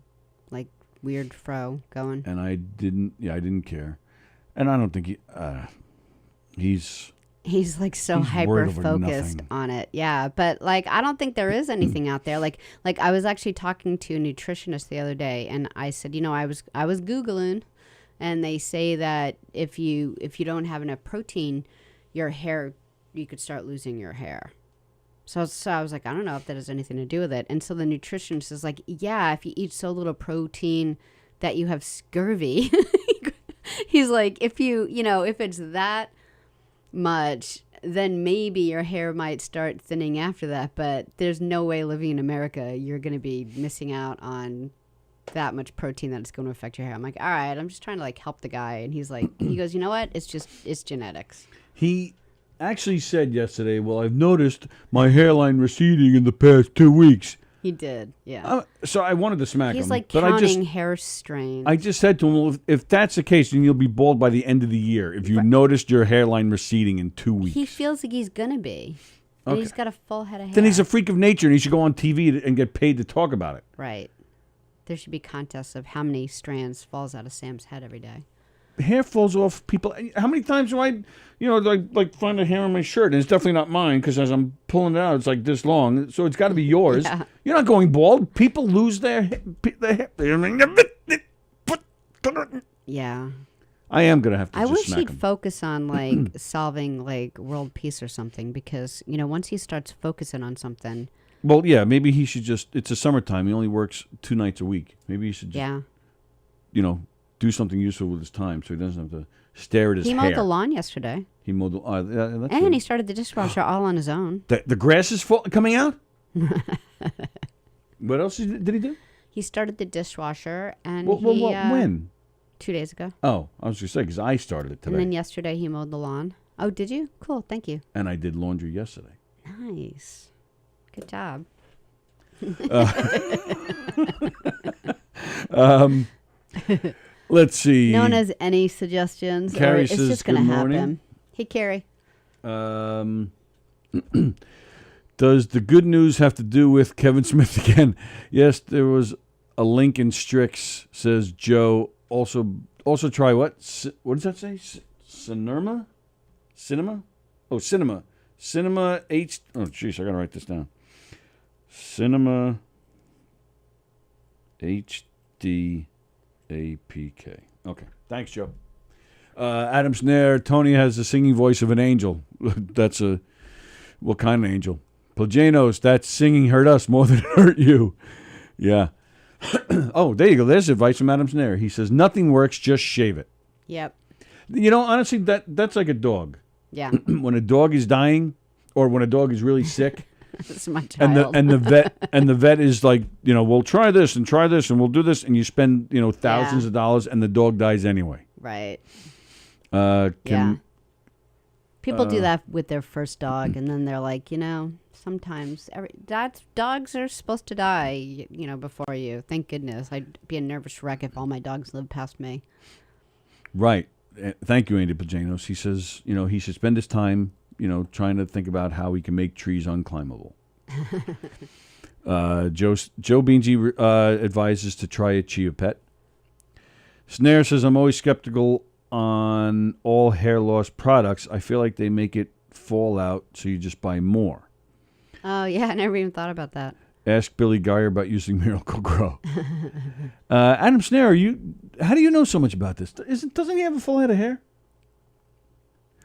like weird fro going. And I didn't care. And I don't think he's like so hyper focused on it. Yeah, but like I don't think there is anything out there. Like I was actually talking to a nutritionist the other day, and I said, I was Googling, and they say that if you don't have enough protein, your hair, you could start losing your hair. So I was like, I don't know if that has anything to do with it. And so the nutritionist is like, yeah, if you eat so little protein that you have scurvy. He's like, if it's that much, then maybe your hair might start thinning after that. But there's no way living in America you're going to be missing out on that much protein that it's going to affect your hair. I'm like, all right, I'm just trying to like help the guy. And he's like, he goes, you know what? It's genetics. He actually said yesterday, well, I've noticed my hairline receding in the past 2 weeks. He did, yeah. So I wanted to smack him. He's like but counting hair strains. I just said to him, well, if that's the case, then you'll be bald by the end of the year if you noticed your hairline receding in 2 weeks. He feels like he's going to be. And he's got a full head of hair. Then he's a freak of nature, and he should go on TV and get paid to talk about it. Right. There should be contests of how many strands falls out of Sam's head every day. Hair falls off people. How many times do I, like find a hair on my shirt? And it's definitely not mine because as I'm pulling it out, it's like this long. So it's got to be yours. Yeah. You're not going bald. People lose their hair. Yeah. I am going to have to I just wish smack he'd him. focus on like solving like world peace or something, because, once he starts focusing on something. Well, yeah, maybe he should it's the summertime. He only works 2 nights a week. Maybe he should just, do something useful with his time so he doesn't have to stare at his hair. He mowed the lawn yesterday. He mowed the lawn. And he started the dishwasher all on his own. The grass is coming out? What else did he do? He started the dishwasher and when? 2 days ago. Oh, I was going to say, because I started it today. And then yesterday he mowed the lawn. Oh, did you? Cool, thank you. And I did laundry yesterday. Nice. Good job. Let's see. No one has any suggestions. Carrie it's says, just going to "Good happen. morning." Hey, Carrie. Does the good news have to do with Kevin Smith again? Yes, there was a link in Strix, says Joe. Also try what? What does that say? Cinema? Oh, Cinema. Cinema H. Oh, jeez, I got to write this down. Cinema HD APK. Okay. Thanks, Joe. Adam Snare, Tony has the singing voice of an angel. That's what kind of angel? Plajanos, that singing hurt us more than it hurt you. Yeah. Oh, there you go. There's advice from Adam Snare. He says, nothing works, just shave it. Yep. Honestly, that's like a dog. Yeah. When a dog is dying or when a dog is really sick, It's my And child. the vet is like, we'll try this and we'll do this, and you spend thousands Yeah. of dollars, and the dog dies anyway. Right. Can Yeah. People do that with their first dog, and then they're like, sometimes dogs are supposed to die, before you. Thank goodness. I'd be a nervous wreck if all my dogs lived past me. Right. Thank you, Andy Pajanos. He says, he should spend his time, trying to think about how he can make trees unclimbable. Joe Beansy advises to try a Chia Pet. Snare says, I'm always skeptical on all hair loss products. I feel like they make it fall out, so you just buy more. Oh, yeah. I never even thought about that. Ask Billy Geyer about using Miracle Grow. Adam Snare, how do you know so much about this? Doesn't he have a full head of hair?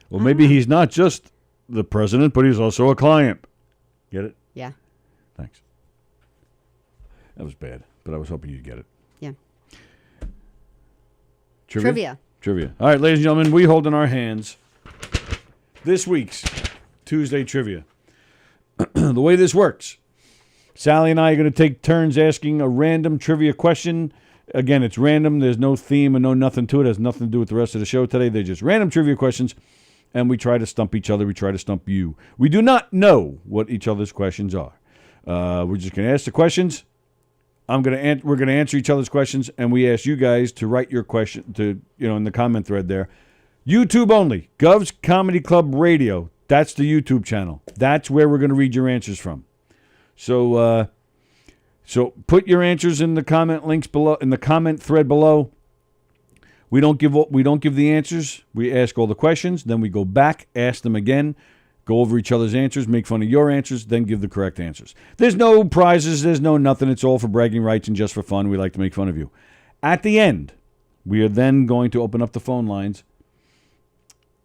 Well, maybe he's not just the president, but he's also a client. Get it? Yeah. Thanks. That was bad, but I was hoping you'd get it. Yeah. Trivia. All right, ladies and gentlemen, we hold in our hands this week's Tuesday Trivia. The way this works, Sally and I are going to take turns asking a random trivia question. Again, it's random. There's no theme and no nothing to it. It has nothing to do with the rest of the show today. They're just random trivia questions, and we try to stump each other. We try to stump you. We do not know what each other's questions are. We're just going to ask the questions. We're going to answer each other's questions, and we ask you guys to write your question in the comment thread there. YouTube only. Gov's Comedy Club Radio. That's the YouTube channel. That's where we're going to read your answers from. So put your answers in the comment links below, in the comment thread below. We don't give the answers. We ask all the questions, then we go back, ask them again, go over each other's answers, make fun of your answers, then give the correct answers. There's no prizes, there's no nothing. It's all for bragging rights and just for fun. We like to make fun of you. At the end, we are then going to open up the phone lines.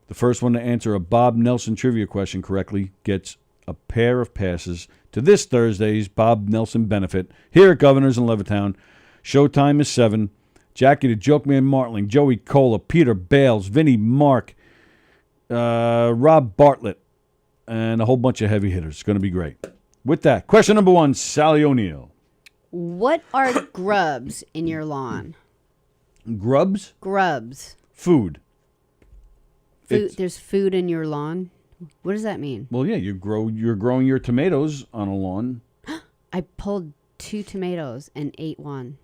The first one to answer a Bob Nelson trivia question correctly gets a pair of passes to this Thursday's Bob Nelson benefit here at Governor's in Levittown. Showtime is 7. Jackie the Joke Man Martling, Joey Cola, Peter Bales, Vinny Mark, Rob Bartlett, and a whole bunch of heavy hitters. It's going to be great. With that, question number 1, Sally O'Neill. What are grubs in your lawn? Grubs? Grubs. Food. There's food in your lawn? What does that mean? Well, yeah, you're growing your tomatoes on a lawn. I pulled 2 tomatoes and ate one.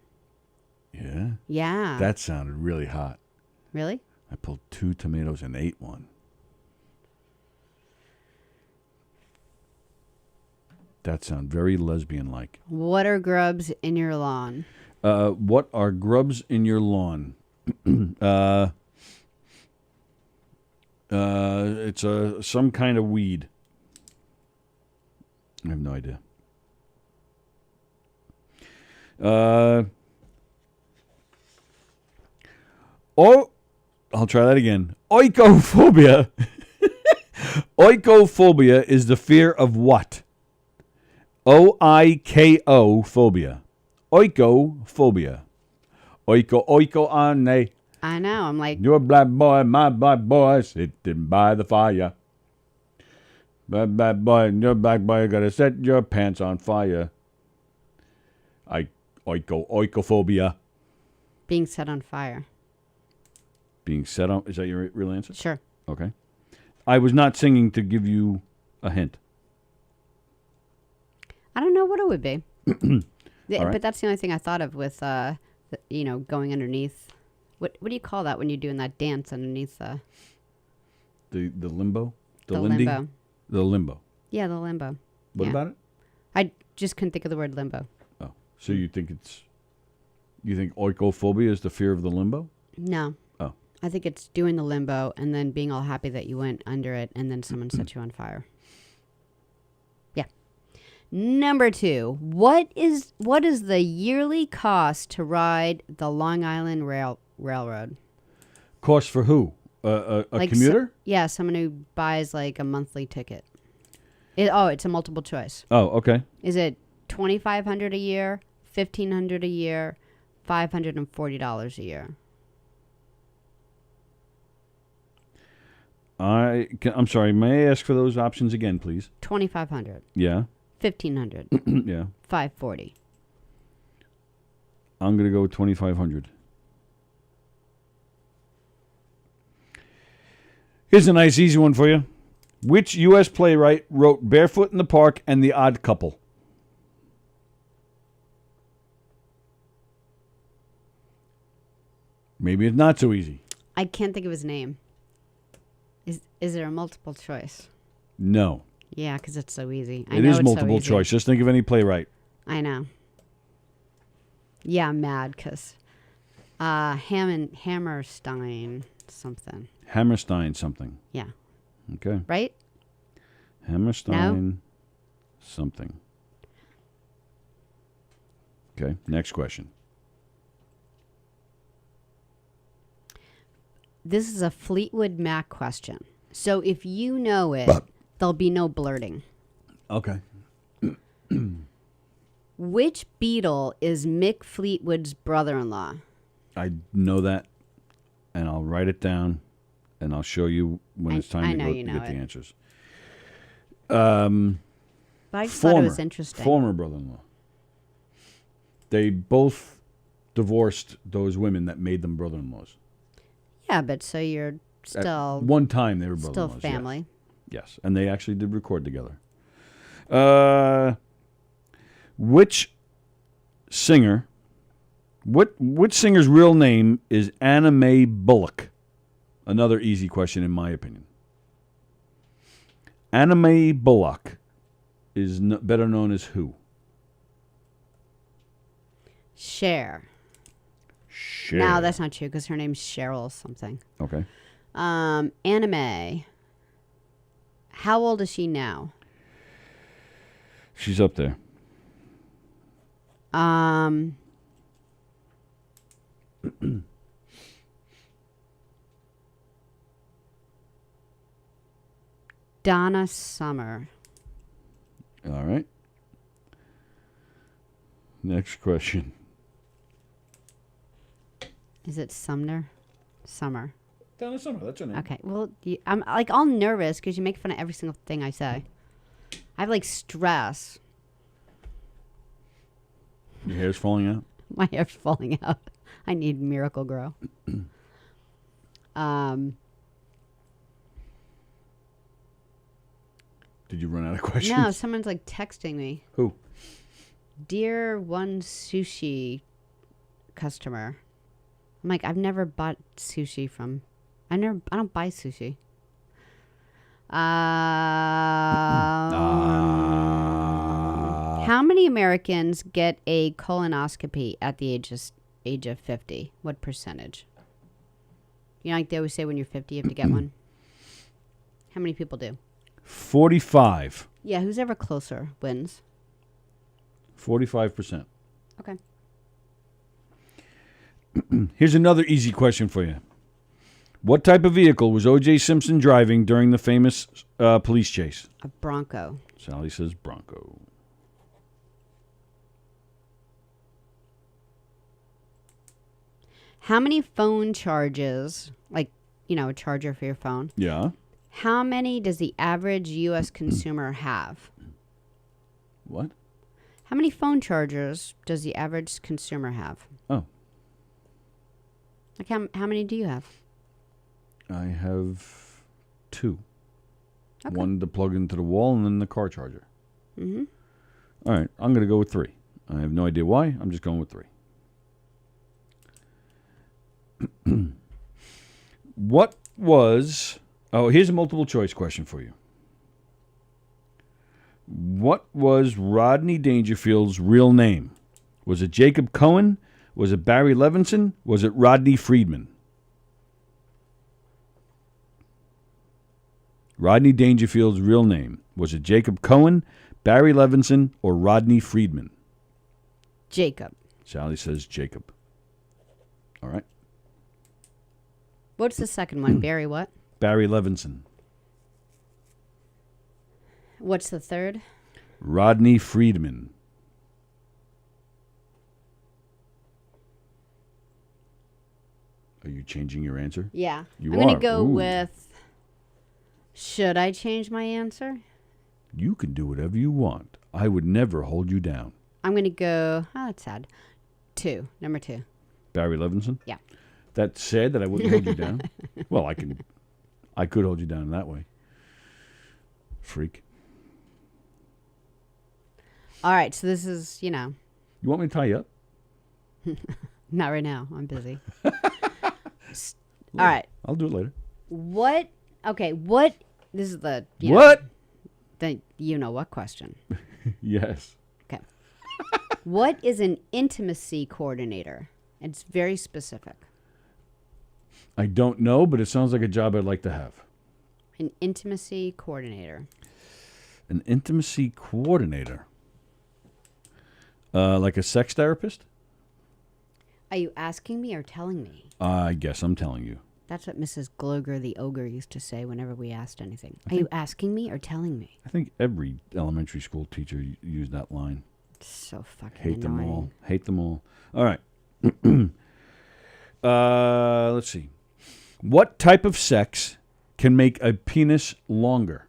Yeah? Yeah. That sounded really hot. Really? I pulled 2 tomatoes and ate one. That sounds very lesbian-like. What are grubs in your lawn? What are grubs in your lawn? It's some kind of weed. I have no idea. I'll try that again. Oikophobia. Oikophobia is the fear of what? O-I-K-O phobia. Oikophobia. Oiko ane. I know. I'm like, You're a black boy, my black boy, sitting by the fire. Black boy, you're a black boy, you gotta set your pants on fire. Oikophobia. being set on fire. Being set on, is that your real answer? Sure. Okay. I was not singing to give you a hint. I don't know what it would be. All right. But that's the only thing I thought of with, going underneath. What do you call that when you're doing that dance underneath the limbo? the lindy? limbo? The limbo. Yeah, the limbo. What Yeah. about it? I just couldn't think of the word limbo. Oh, so you think oikophobia is the fear of the limbo? No. Oh. I think it's doing the limbo and then being all happy that you went under it and then someone set you on fire. Yeah. Number 2. What is the yearly cost to ride the Long Island Railroad? Cost for who? A commuter? Yeah, someone who buys like a monthly ticket. It's a multiple choice. Oh, okay. Is it $2,500 a year, $1,500 a year, $540 a year? I'm sorry. May I ask for those options again, please? $2,500, Yeah. 1,500. Yeah. 540. I'm going to go with 2,500. Here's a nice, easy one for you. Which U.S. playwright wrote Barefoot in the Park and The Odd Couple? Maybe it's not so easy. I can't think of his name. Is there a multiple choice? No. Yeah, because it's so easy. It is multiple choice. Just think of any playwright. I know. Yeah, I'm mad because Hammerstein something. Hammerstein something. Yeah. Okay. Right? Hammerstein something. Okay. Next question. This is a Fleetwood Mac question. So if you know it, there'll be no blurting. Okay. Which Beatle is Mick Fleetwood's brother-in-law? I know that, and I'll write it down, and I'll show you when it's time to go to get the answers. But I just thought it was interesting. Former brother-in-law. They both divorced those women that made them brother-in-laws. Yeah, but so you're still... At one time, they were still brother-in-laws. family. Yes, and they actually did record together. Which singer... Which singer's real name is Anna Mae Bullock? Another easy question, in my opinion. Anna Mae Bullock is better known as who? Cher. No, that's not true because her name's Cheryl something. Okay. Anime. How old is she now? She's up there. Donna Summer. All right. Next question. Is it Sumner? Summer. Donna Summer, that's her name. Okay. Well, I'm like all nervous because you make fun of every single thing I say. I have like stress. Your hair's falling out? My hair's falling out. I need Miracle Grow. Did you run out of questions? No, someone's like texting me. Who? Dear one sushi customer. I'm like, I've never bought sushi from. I don't buy sushi. How many Americans get a colonoscopy at the age of 50? What percentage? You know, like they always say when you're 50, you have to get one. How many people do? 45. Yeah, who's ever closer wins. 45%. Okay. Here's another easy question for you. What type of vehicle was O.J. Simpson driving during the famous police chase? A Bronco. Sallie says Bronco. How many phone charges, like, you know, a charger for your phone? Yeah. How many does the average U.S. consumer have? What? How many phone chargers does the average consumer have? Oh. Like, how many do you have? I have 2. Okay. One to plug into the wall and then the car charger. Mm-hmm. All right, I'm going to go with 3. I have no idea why. I'm just going with 3. What was... Oh, here's a multiple choice question for you. What was Rodney Dangerfield's real name? Was it Jacob Cohen? Was it Barry Levinson? Was it Rodney Friedman? Rodney Dangerfield's real name. Was it Jacob Cohen, Barry Levinson, or Rodney Friedman? Jacob. Sallie says Jacob. All right. What's the second one? Barry what? Barry Levinson. What's the third? Rodney Friedman. Are you changing your answer? Yeah. You I'm going are. to go Ooh. with... Should I change my answer? You can do whatever you want. I would never hold you down. I'm going to go, that's sad. Number 2. Barry Levinson? Yeah. That's sad that I wouldn't hold you down. Well, I could hold you down in that way. Freak. All right, so this is, You want me to tie you up? not right now. I'm busy. All right. I'll do it later. What, this is the, What? the what question. Yes. Okay. What is an intimacy coordinator? It's very specific. I don't know, but it sounds like a job I'd like to have. An intimacy coordinator. An intimacy coordinator. Like a sex therapist? Are you asking me or telling me? I guess I'm telling you. That's what Mrs. Gloger the ogre used to say whenever we asked anything. Are you asking me or telling me? I think every elementary school teacher used that line. So fucking Hate them annoying. all. Hate them all. All right. Let's see. What type of sex can make a penis longer?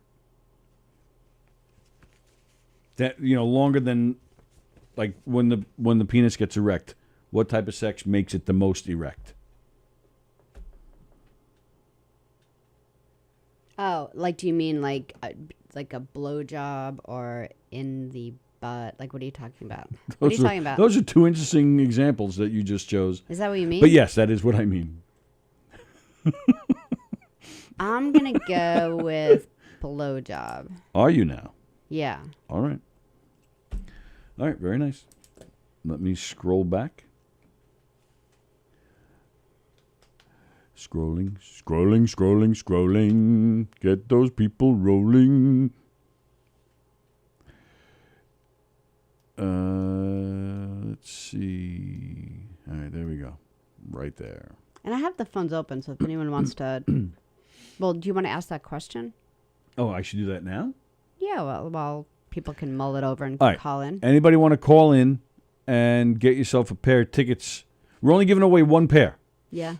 That longer than like when the penis gets erect. What type of sex makes it the most erect? Oh, do you mean like a blowjob or in the butt? Like, what are you talking about? What are you talking about? Those are two interesting examples that you just chose. Is that what you mean? But yes, that is what I mean. I'm going to go with blowjob. Are you now? Yeah. All right. All right, very nice. Let me scroll back. Scrolling. Get those people rolling. Let's see. All right, there we go. Right there. And I have the phones open, so if anyone wants to... Well, do you want to ask that question? Oh, I should do that now? Yeah, well, people can mull it over and All right. call in. Anybody want to call in and get yourself a pair of tickets? We're only giving away one pair. Yeah.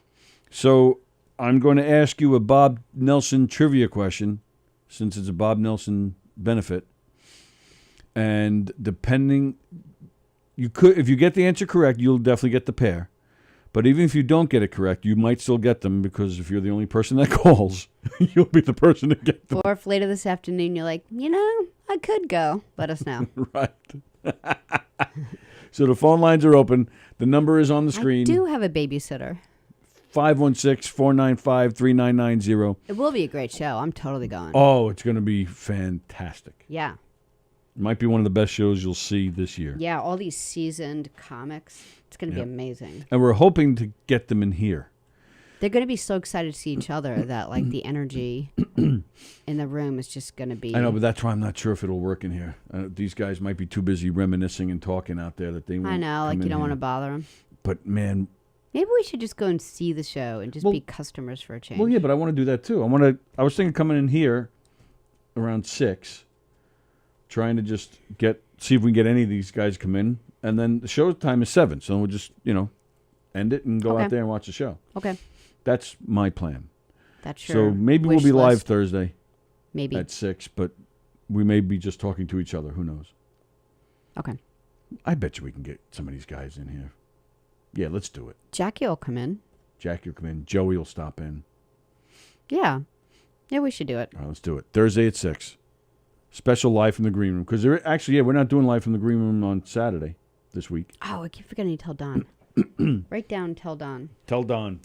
So I'm going to ask you a Bob Nelson trivia question, since it's a Bob Nelson benefit. And depending, if you get the answer correct, you'll definitely get the pair. But even if you don't get it correct, you might still get them, because if you're the only person that calls, you'll be the person to get them. Or if later this afternoon you're like, I could go. Let us know. Right. So the phone lines are open. The number is on the screen. I do have a babysitter. 516-495-3990. It will be a great show. I'm totally going. Oh, it's going to be fantastic. Yeah. It might be one of the best shows you'll see this year. Yeah, all these seasoned comics. It's going to be amazing. And we're hoping to get them in here. They're going to be so excited to see each other that, the energy in the room is just going to be... I know, but that's why I'm not sure if it'll work in here. These guys might be too busy reminiscing and talking out there that they won't I know, come you in don't want to here. bother them. But, man... Maybe we should just go and see the show and just be customers for a change. Well, yeah, but I want to do that, too. I was thinking coming in here around 6, trying to just see if we can get any of these guys come in. And then the show time is 7, so we'll just, end it and go out there and watch the show. Okay. That's my plan. That's So maybe we'll be live Thursday. Maybe. At 6, but we may be just talking to each other. Who knows? Okay. I bet you we can get some of these guys in here. Yeah, let's do it. Jackie will come in. Jackie will come in. Joey will stop in. Yeah. Yeah, we should do it. All right, let's do it. Thursday at 6. Special Live from the Green Room. Because we're not doing Live from the Green Room on Saturday this week. Oh, I keep forgetting to tell Don. Write down tell Don. Tell Don.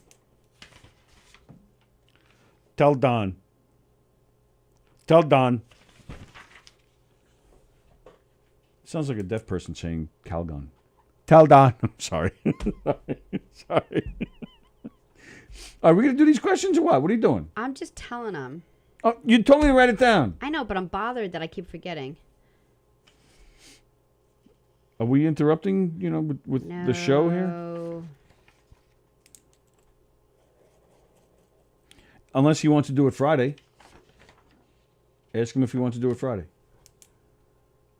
Tell Don. Tell Don. Sounds like a deaf person saying Calgon. Tell Don. I'm sorry. Sorry. Are we going to do these questions or what? What are you doing? I'm just telling him. Oh, you told me to write it down. I know, but I'm bothered that I keep forgetting. Are we interrupting, with the show here? No. Unless he wants to do it Friday. Ask him if he wants to do it Friday.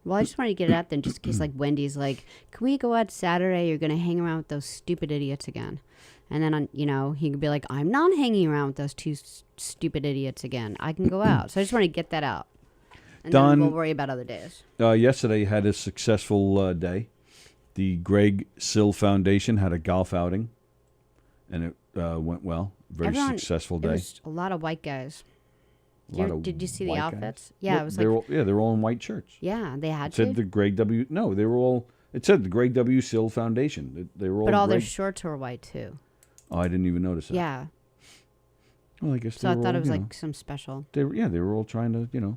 Well, I just wanted to get it out there just in case, Wendy's like, can we go out Saturday? You're going to hang around with those stupid idiots again. And then, he could be like, I'm not hanging around with those two stupid idiots again. I can go out. So I just want to get that out. And Done. then we'll worry about other days. Yesterday had a successful day. The Greg Sill Foundation had a golf outing, and it went well. Very successful There day. was a lot of white guys. Did you see the white outfits? guys? Yeah, No, it was they like were all in white shirts. yeah, they had It said to. the Greg W. No, they were all. It said the Greg W. Sill Foundation. They were all. But all their Greg- shorts were white too. Oh, I didn't even notice that. Yeah. Well, I guess. So they I were thought all, it was you like know, some special. they were all trying to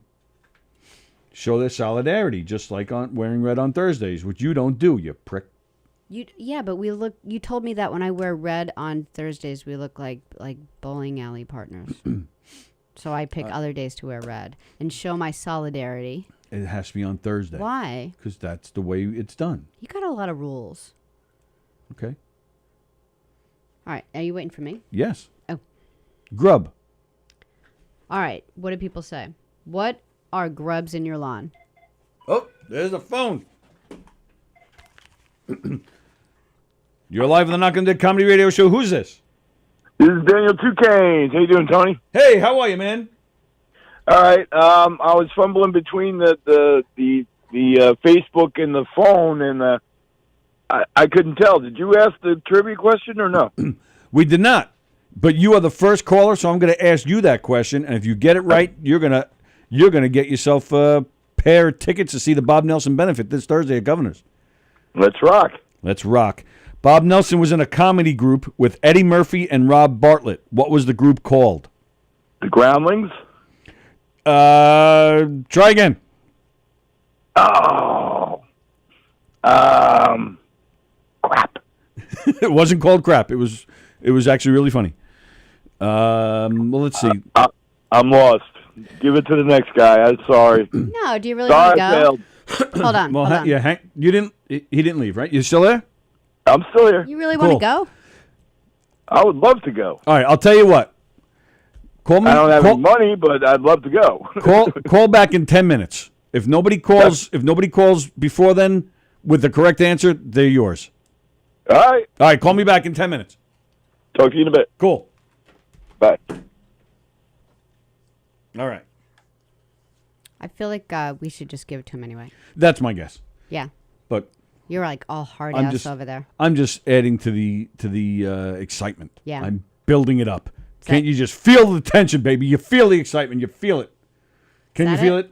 show their solidarity, just like on wearing red on Thursdays, which you don't do, you prick. But we look. You told me that when I wear red on Thursdays, we look like bowling alley partners. So I pick other days to wear red and show my solidarity. It has to be on Thursday. Why? Because that's the way it's done. You got a lot of rules. Okay. All right, are you waiting for me? Yes. Oh. Grub. All right. What do people say? What are grubs in your lawn? Oh, there's a phone. You're live on the Knockem Dead Comedy Radio Show. Who's this? This is Daniel Two Canes. How you doing, Tony? Hey, how are you, man? All right. I was fumbling between the Facebook and the phone, and I couldn't tell. Did you ask the trivia question or no? We did not, but you are the first caller, so I'm going to ask you that question. And if you get it right, you're gonna get yourself a pair of tickets to see the Bob Nelson benefit this Thursday at Governor's. Let's rock. Let's rock. Bob Nelson was in a comedy group with Eddie Murphy and Rob Bartlett. What was the group called? The Groundlings. Try again. Oh. Crap. It wasn't called crap. It was actually really funny. Well, let's see. I'm lost. Give it to the next guy. I'm sorry. No, do you really Sorry, want I to failed. go? Hold on. Well, hold on. yeah, Hank, you didn't. He didn't leave, right? You still there? I'm still here. You really want Cool. to go? I would love to go. All right, I'll tell you what. Call me. I don't have any money, but I'd love to go. Call back in 10 minutes. If nobody calls, before then with the correct answer, they're yours. All right. All right, call me back in 10 minutes. Talk to you in a bit. Cool. Bye. All right. I feel like we should just give it to him anyway. That's my guess. Yeah. But You're like all hard I'm ass just over there. I'm just adding to the excitement. Yeah. I'm building it up. Can't you just feel the tension, baby? You feel the excitement. You feel it. Can you that feel it? it?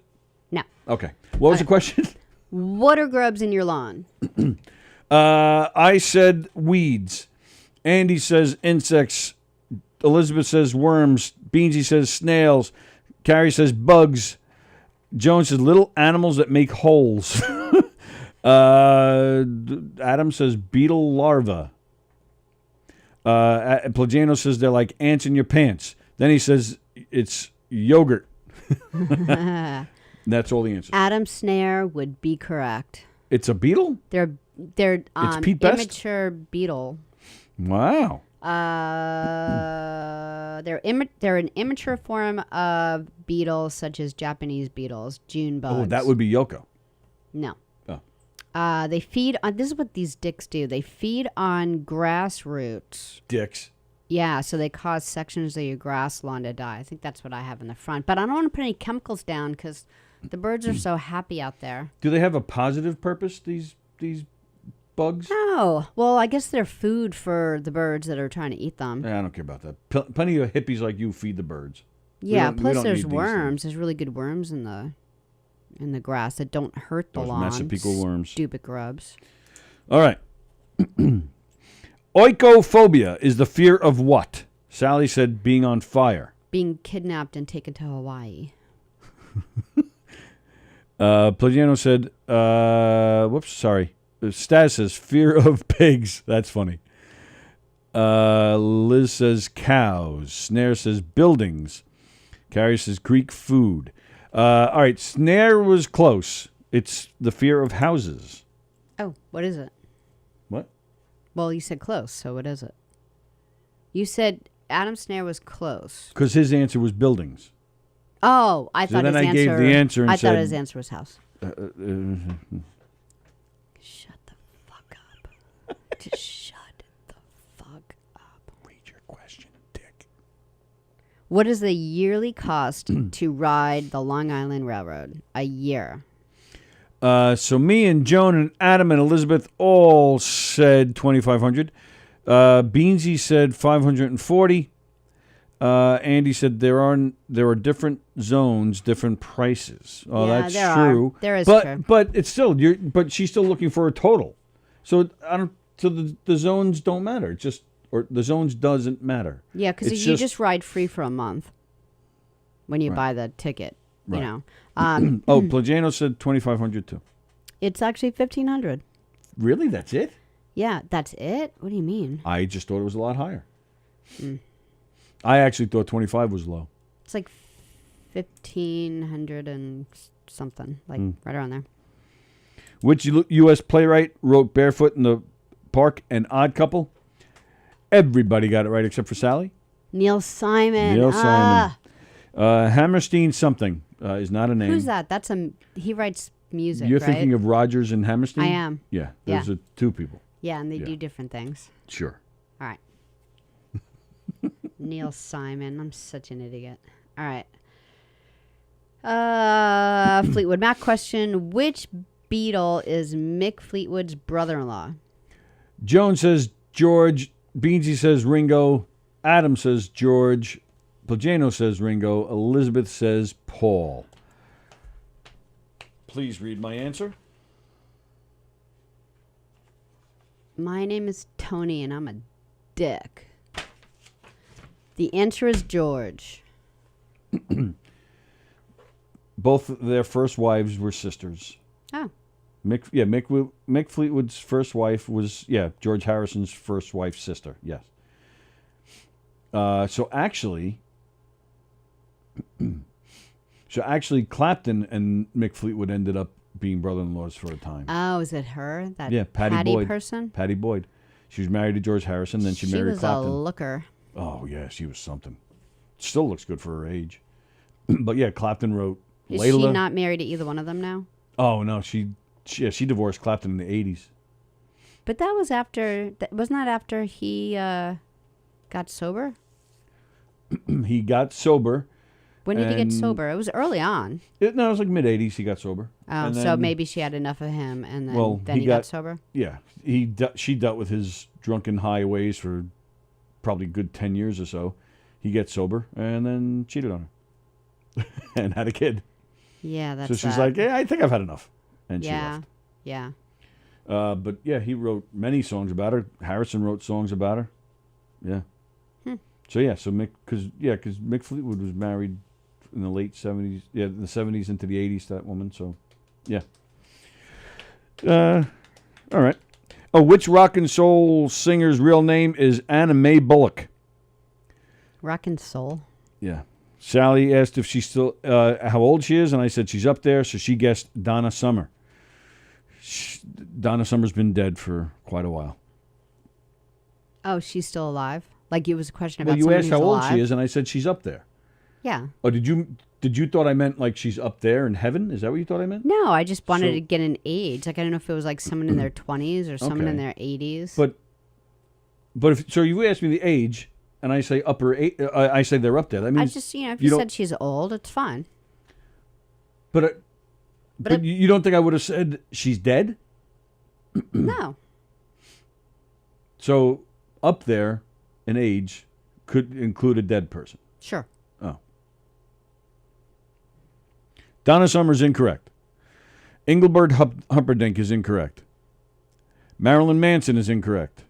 No. Okay. What was the question? What are grubs in your lawn? I said weeds. Andy says insects. Elizabeth says worms. Beansy says snails. Carrie says bugs. Jones says little animals that make holes. Adam says beetle larva. Plagiano says they're like ants in your pants. Then he says it's yogurt. That's all the answers. Adam Snare would be correct. It's a beetle? They're Pete Best? immature beetle. Wow. They're an immature form of beetles, such as Japanese beetles, June bugs. Oh, that would be Yoko. No. Oh. They feed on. This is what these dicks do. They feed on grass roots. Dicks. Yeah, so they cause sections of your grass lawn to die. I think that's what I have in the front. But I don't want to put any chemicals down because the birds are so happy out there. Do they have a positive purpose, these bugs? Oh, well, I guess they're food for the birds that are trying to eat them. I don't care about that. Plenty of hippies like you feed the birds. Yeah, we plus don't there's need these worms. There's really good worms in the grass that don't hurt the Those lawn. Massapequa worms. Stupid grubs. All right. Oikophobia is the fear of what? Sally said being on fire. Being kidnapped and taken to Hawaii. Plagiano said, whoops, sorry. Stas says fear of pigs. That's funny. Liz says cows. Snare says buildings. Carrie says Greek food. All right, Snare was close. It's the fear of houses. Oh, what is it? What? Well, you said close, so what is it? You said Adam Snare was close. Because his answer was buildings. Oh, I thought then his I answer. gave the answer and I thought said- his answer was house. Shut the fuck up. Just shut the fuck up. Read your question, Dick. What is the yearly cost to ride the Long Island Railroad? A year. So me and Joan and Adam and Elizabeth all said 2,500. Beansy said 540. Andy said there are different zones, different prices. Oh, Yeah, that's there true. are. There is but, true. But it's still but she's still looking for a total. So I don't. So the zones don't matter. It's just or the zones doesn't matter. Yeah, because It's you just ride free for a month when you buy the ticket. Right. You know. Oh, Plagano said 2,500 too. It's actually 1,500. Really? That's it? Yeah, that's it? What do you mean? I just thought it was a lot higher. I actually thought 25 was low. It's like 1,500 and something, like right around there. Which U.S. playwright wrote Barefoot in the Park, An Odd Couple? Everybody got it right except for Sallie. Neil Simon. Neil Simon. Hammerstein something is not a name. Who's that? He writes music, You're right? thinking of Rogers and Hammerstein? I am. Yeah, Yeah. those are two people. Yeah, and they do different things. Sure. All right. Neil Simon. I'm such an idiot. All right. Fleetwood Mac question. Which Beatle is Mick Fleetwood's brother-in-law? Joan says George. Beansy says Ringo. Adam says George. Plagano says Ringo. Elizabeth says Paul. Please read my answer. My name is Tony, and I'm a dick. The answer is George. Both their first wives were sisters. Oh. Mick Fleetwood's first wife was, George Harrison's first wife's sister, yes. So actually, Clapton and Mick Fleetwood ended up being brother-in-laws for a time. Oh, is it her? That Patty Boyd. person? Patty Boyd. She was married to George Harrison, then she married was Clapton. a looker. Oh, yeah, she was something. Still looks good for her age. But yeah, Clapton wrote Is Layla. she not married to either one of them now? Oh, no, she divorced Clapton in the 80s. But that was after, wasn't that after he got sober? He got sober. When did he get And- sober? It was early on. It was like mid-80s he got sober. Oh, And so then- maybe she had enough of him, and then, Well, he got sober? Yeah, she dealt with his drunken high ways for probably a good 10 years or so. He gets sober and then cheated on her and had a kid. Yeah, that's So she's sad. like, yeah, I think I've had enough. And she Yeah, left. yeah. But yeah, he wrote many songs about her. Harrison wrote songs about her. Yeah. So yeah, Mick Fleetwood was married in the late 70s, the 70s into the 80s to that woman. So, yeah. All right. Oh, which rock and soul singer's real name is Anna Mae Bullock? Rock and soul. Yeah. Sally asked if she's still how old she is, and I said she's up there. So she guessed Donna Summer. Donna Summer's been dead for quite a while. Oh, she's still alive? Like it was a question about Well, you someone asked who's how old alive? she is, and I said she's up there. Yeah. Oh, did you thought I meant like she's up there in heaven? Is that what you thought I meant? No, I just wanted So- to get an age. Like I don't know if it was like someone in their 20s or someone in Okay. their 80s. But if so, you asked me the age, and I say I say they're up there. That I means just, if you you don't- said she's old, it's fine. But you don't think I would have said she's dead? No. So up there in age could include a dead person. Sure. Oh. Donna Summer's incorrect. Engelbert Humperdinck is incorrect. Marilyn Manson is incorrect.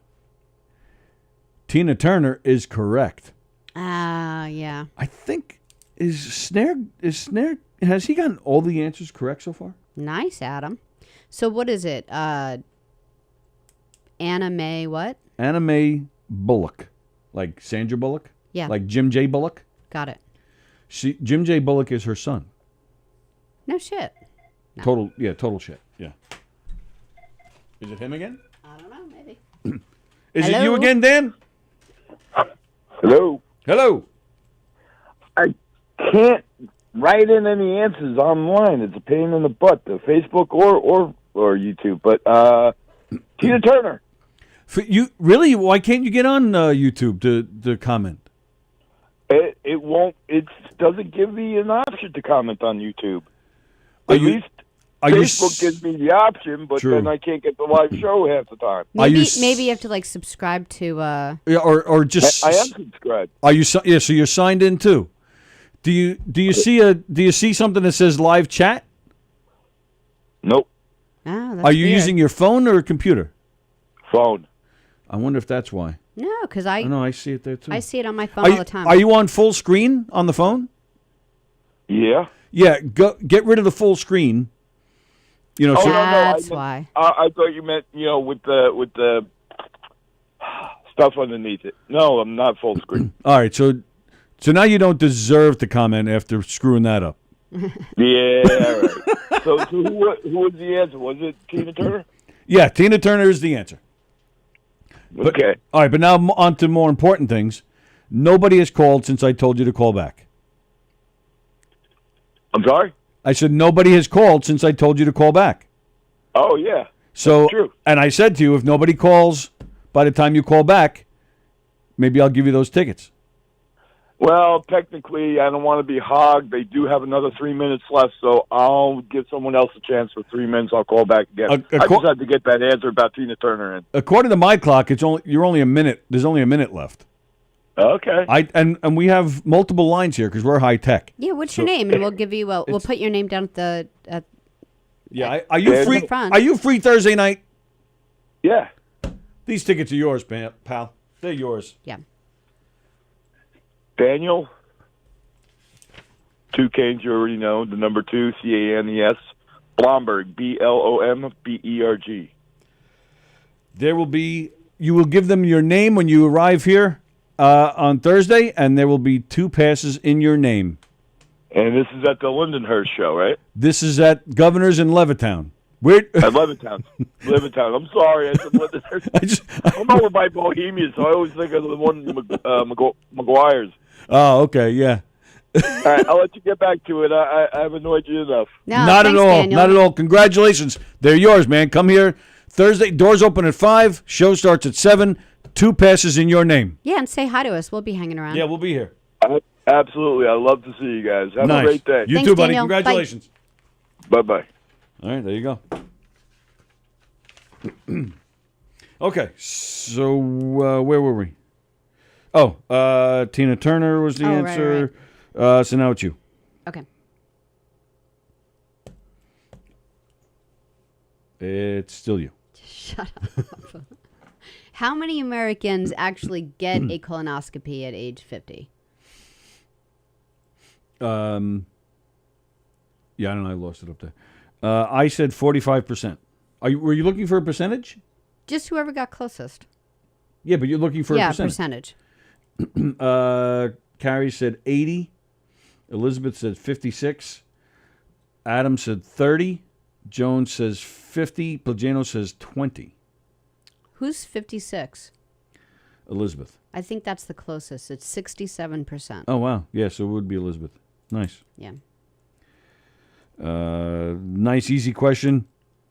Tina Turner is correct. Yeah. I think is Snare has he gotten all the answers correct so far? Nice, Adam. So what is it? Anna Mae what? Anna Mae Bullock. Like Sandra Bullock? Yeah. Like Jim J. Bullock? Got it. Jim J. Bullock is her son. No shit. No. Total shit. Yeah. Is it him again? I don't know, maybe. Is it Hello? you again, Dan? Hello. Hello. I can't write in any answers online. It's a pain in the butt, the Facebook or YouTube. But Tina Turner. For you really? Why can't you get on YouTube to comment? It won't. It doesn't give me an option to comment on YouTube. Are At you- least Are you Facebook gives me the option, but True. then I can't get the live show half the time. Are you Maybe you have to like subscribe to. Yeah, or just I am subscribed. Are you so you're signed in too? Do you see something that says live chat? Nope. Oh, that's Are you weird. using your phone or a computer? Phone. I wonder if that's why. No, because I know I see it there too. I see it on my phone Are all you, the time. are you on full screen on the phone? Yeah. Yeah, get rid of the full screen. You know, Oh, so, no, That's I why. I thought you meant with the stuff underneath it. No, I'm not full screen. all right, so now you don't deserve to comment after screwing that up. Yeah. Right. So who was the answer? Was it Tina Turner? Yeah, Tina Turner is the answer. But, Okay. All right, but now on to more important things. Nobody has called since I told you to call back. I'm sorry? I said nobody has called since I told you to call back. Oh, yeah. So, That's true. and I said to you, if nobody calls by the time you call back, maybe I'll give you those tickets. Well, technically, I don't want to be hogged. They do have another 3 minutes left, so I'll give someone else a chance for 3 minutes. I'll call back again. I just had to get that answer about Tina Turner in. According to my clock, you're only a minute. There's only a minute left. Okay. And we have multiple lines here because we're high tech. Yeah, what's your name? And we'll give you. We'll put your name down at Yeah, are you Yeah, free? the front. Are you free Thursday night? Yeah. These tickets are yours, pal. They're yours. yeah. Daniel. 2 Canes, you already know. The number 2, Canes. Blomberg, Blomberg. There will be. You will give them your name when you arrive here on Thursday, and there will be 2 passes in your name. And this is at the Lindenhurst show, right? This is at Governor's in Levittown. At Levittown. Levittown. I'm sorry. I said Lindenhurst. I'm over by Bohemia, so I always think of the one McGuire's. Oh, okay, yeah. All right, I'll let you get back to it. I've annoyed you enough. No, Not thanks, at all. Daniel. Not at all. Congratulations. They're yours, man. Come here Thursday. Doors open at 5. Show starts at 7. 2 passes in your name. Yeah, and say hi to us. We'll be hanging around. Yeah, we'll be here. Absolutely. I'd love to see you guys. Have Nice. a great day. You Thanks, too, buddy. Daniel. Bye. Congratulations. Bye-bye. All right, there you go. Okay, so where were we? Oh, Tina Turner was the Oh, right, answer. So now it's you. Okay. It's still you. Shut up. How many Americans actually get a colonoscopy at age 50? Yeah, I don't know. I lost it up there. I said 45%. Were you looking for a percentage? Just whoever got closest. Yeah, but you're looking for a percentage. Carrie said 80. Elizabeth said 56. Adam said 30. Jones says 50. Plagano says 20. Who's 56? Elizabeth. I think that's the closest. It's 67%. Oh, wow. Yeah, so it would be Elizabeth. Nice. Yeah. Nice, easy question.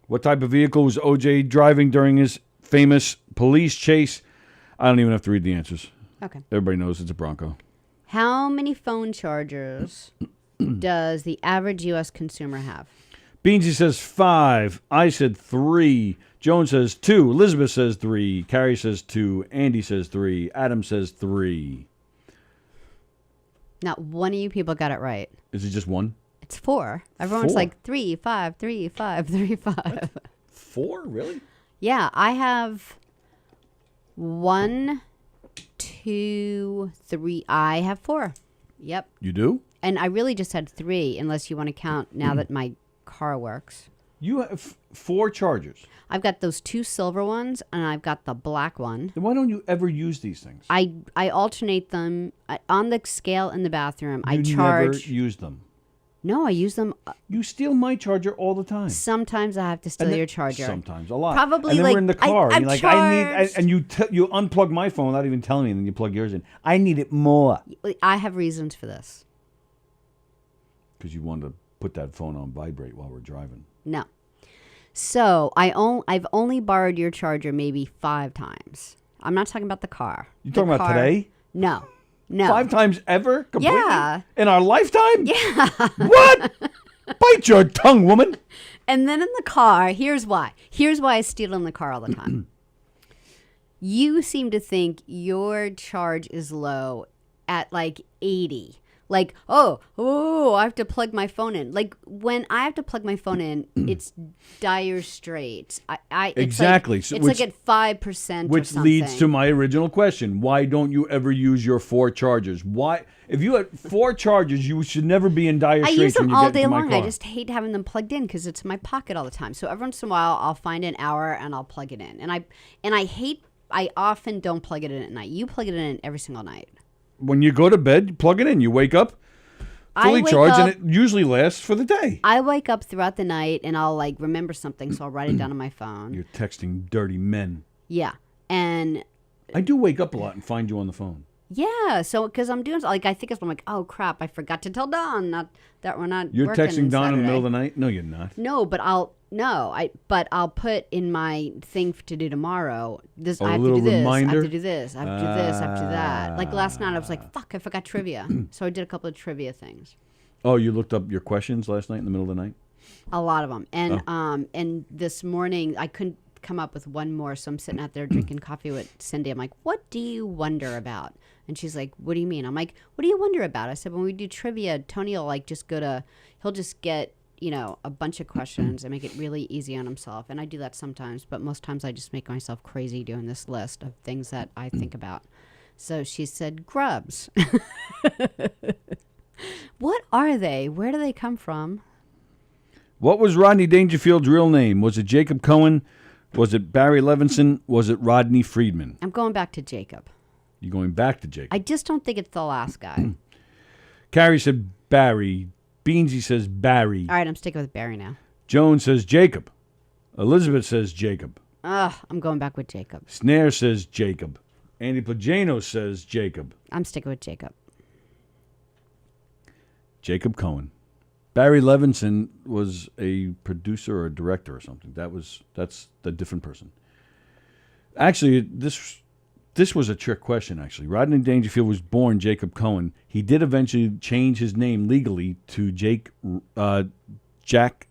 What type of vehicle was OJ driving during his famous police chase? I don't even have to read the answers. Okay. Everybody knows it's a Bronco. How many phone chargers does the average U.S. consumer have? Beansy says 5. I said 3. Joan says 2. Elizabeth says 3. Carrie says 2. Andy says 3. Adam says 3. Not one of you people got it right. Is it just 1? It's 4. Everyone's 4? like 3, 5, 3, 5, 3, 5. 4? Really? Yeah, I have 1, 2, 3. I have 4. Yep. You do? And I really just had 3, unless you want to count now that my car works. You have 4 chargers. I've got those 2 silver ones, and I've got the black one. Then why don't you ever use these things? I alternate them on the scale in the bathroom. I You charge. never use them. No, I use them. You steal my charger all the time. Sometimes I have to steal And then- your charger. Sometimes, a lot. Probably, and then like, we're in the car. I'm and you're like, I need, charged. and you unplug my phone without even telling me, and then you plug yours in. I need it more I have reasons for this. because you wanted to put that phone on vibrate while we're driving. No. So I've only borrowed your charger maybe 5 times. I'm not talking about the car. You The talking about car- today? No. No. 5 times ever? Completely? Yeah. In our lifetime? Yeah. What? Bite your tongue, woman. And then in the car, here's why. Here's why I steal in the car all the time. You seem to think your charge is low at like 80. Like, I have to plug my phone in. Like, when I have to plug my phone in, it's dire straits. Exactly. It's like at 5% Which or something. leads to my original question. Why don't you ever use your 4 chargers? Why? If you had 4 chargers, you should never be in dire I straits use them when you all get day into my long. car. I just hate having them plugged in because it's in my pocket all the time. So every once in a while, I'll find an hour and I'll plug it in. I often don't plug it in at night. You plug it in every single night. When you go to bed, you plug it in. You wake up fully charged, and it usually lasts for the day. I wake up throughout the night and I'll like remember something, so I'll write it down on my phone. You're texting dirty men. Yeah, and I do wake up a lot and find you on the phone. yeah, so because I'm doing like I think I'm like, oh crap, I forgot to tell Dawn that we're not. You're working texting Dawn in the middle of Saturday. the night? No, you're not. No, but I'll put in my thing to do tomorrow. This A I have to little do this. I reminder? have to do this. I have to do this. I have to do that. Like last night, I was like, "Fuck, I forgot trivia." So I did a couple of trivia things. Oh, you looked up your questions last night in the middle of the night? A lot of them, and this morning I couldn't come up with one more, so I'm sitting out there drinking coffee with Cindy. I'm like, "What do you wonder about?" And she's like, "What do you mean?" I'm like, "What do you wonder about?" I said, "When we do trivia, Tony will like he'll just get." A bunch of questions and make it really easy on himself. And I do that sometimes, but most times I just make myself crazy doing this list of things that I think about. So she said, grubs. What are they? Where do they come from? What was Rodney Dangerfield's real name? Was it Jacob Cohen? Was it Barry Levinson? Was it Rodney Friedman? I'm going back to Jacob. You're going back to Jacob. I just don't think it's the last guy. Carrie said Barry. Beansy says Barry. All right, I'm sticking with Barry now. Joan says Jacob. Elizabeth says Jacob. I'm going back with Jacob. Snare says Jacob. Andy Plagano says Jacob. I'm sticking with Jacob. Jacob Cohen. Barry Levinson was a producer or a director or something. That's the different person. Actually, this was a trick question, actually. Rodney Dangerfield was born Jacob Cohen. He did eventually change his name legally to Jake Roy? Jack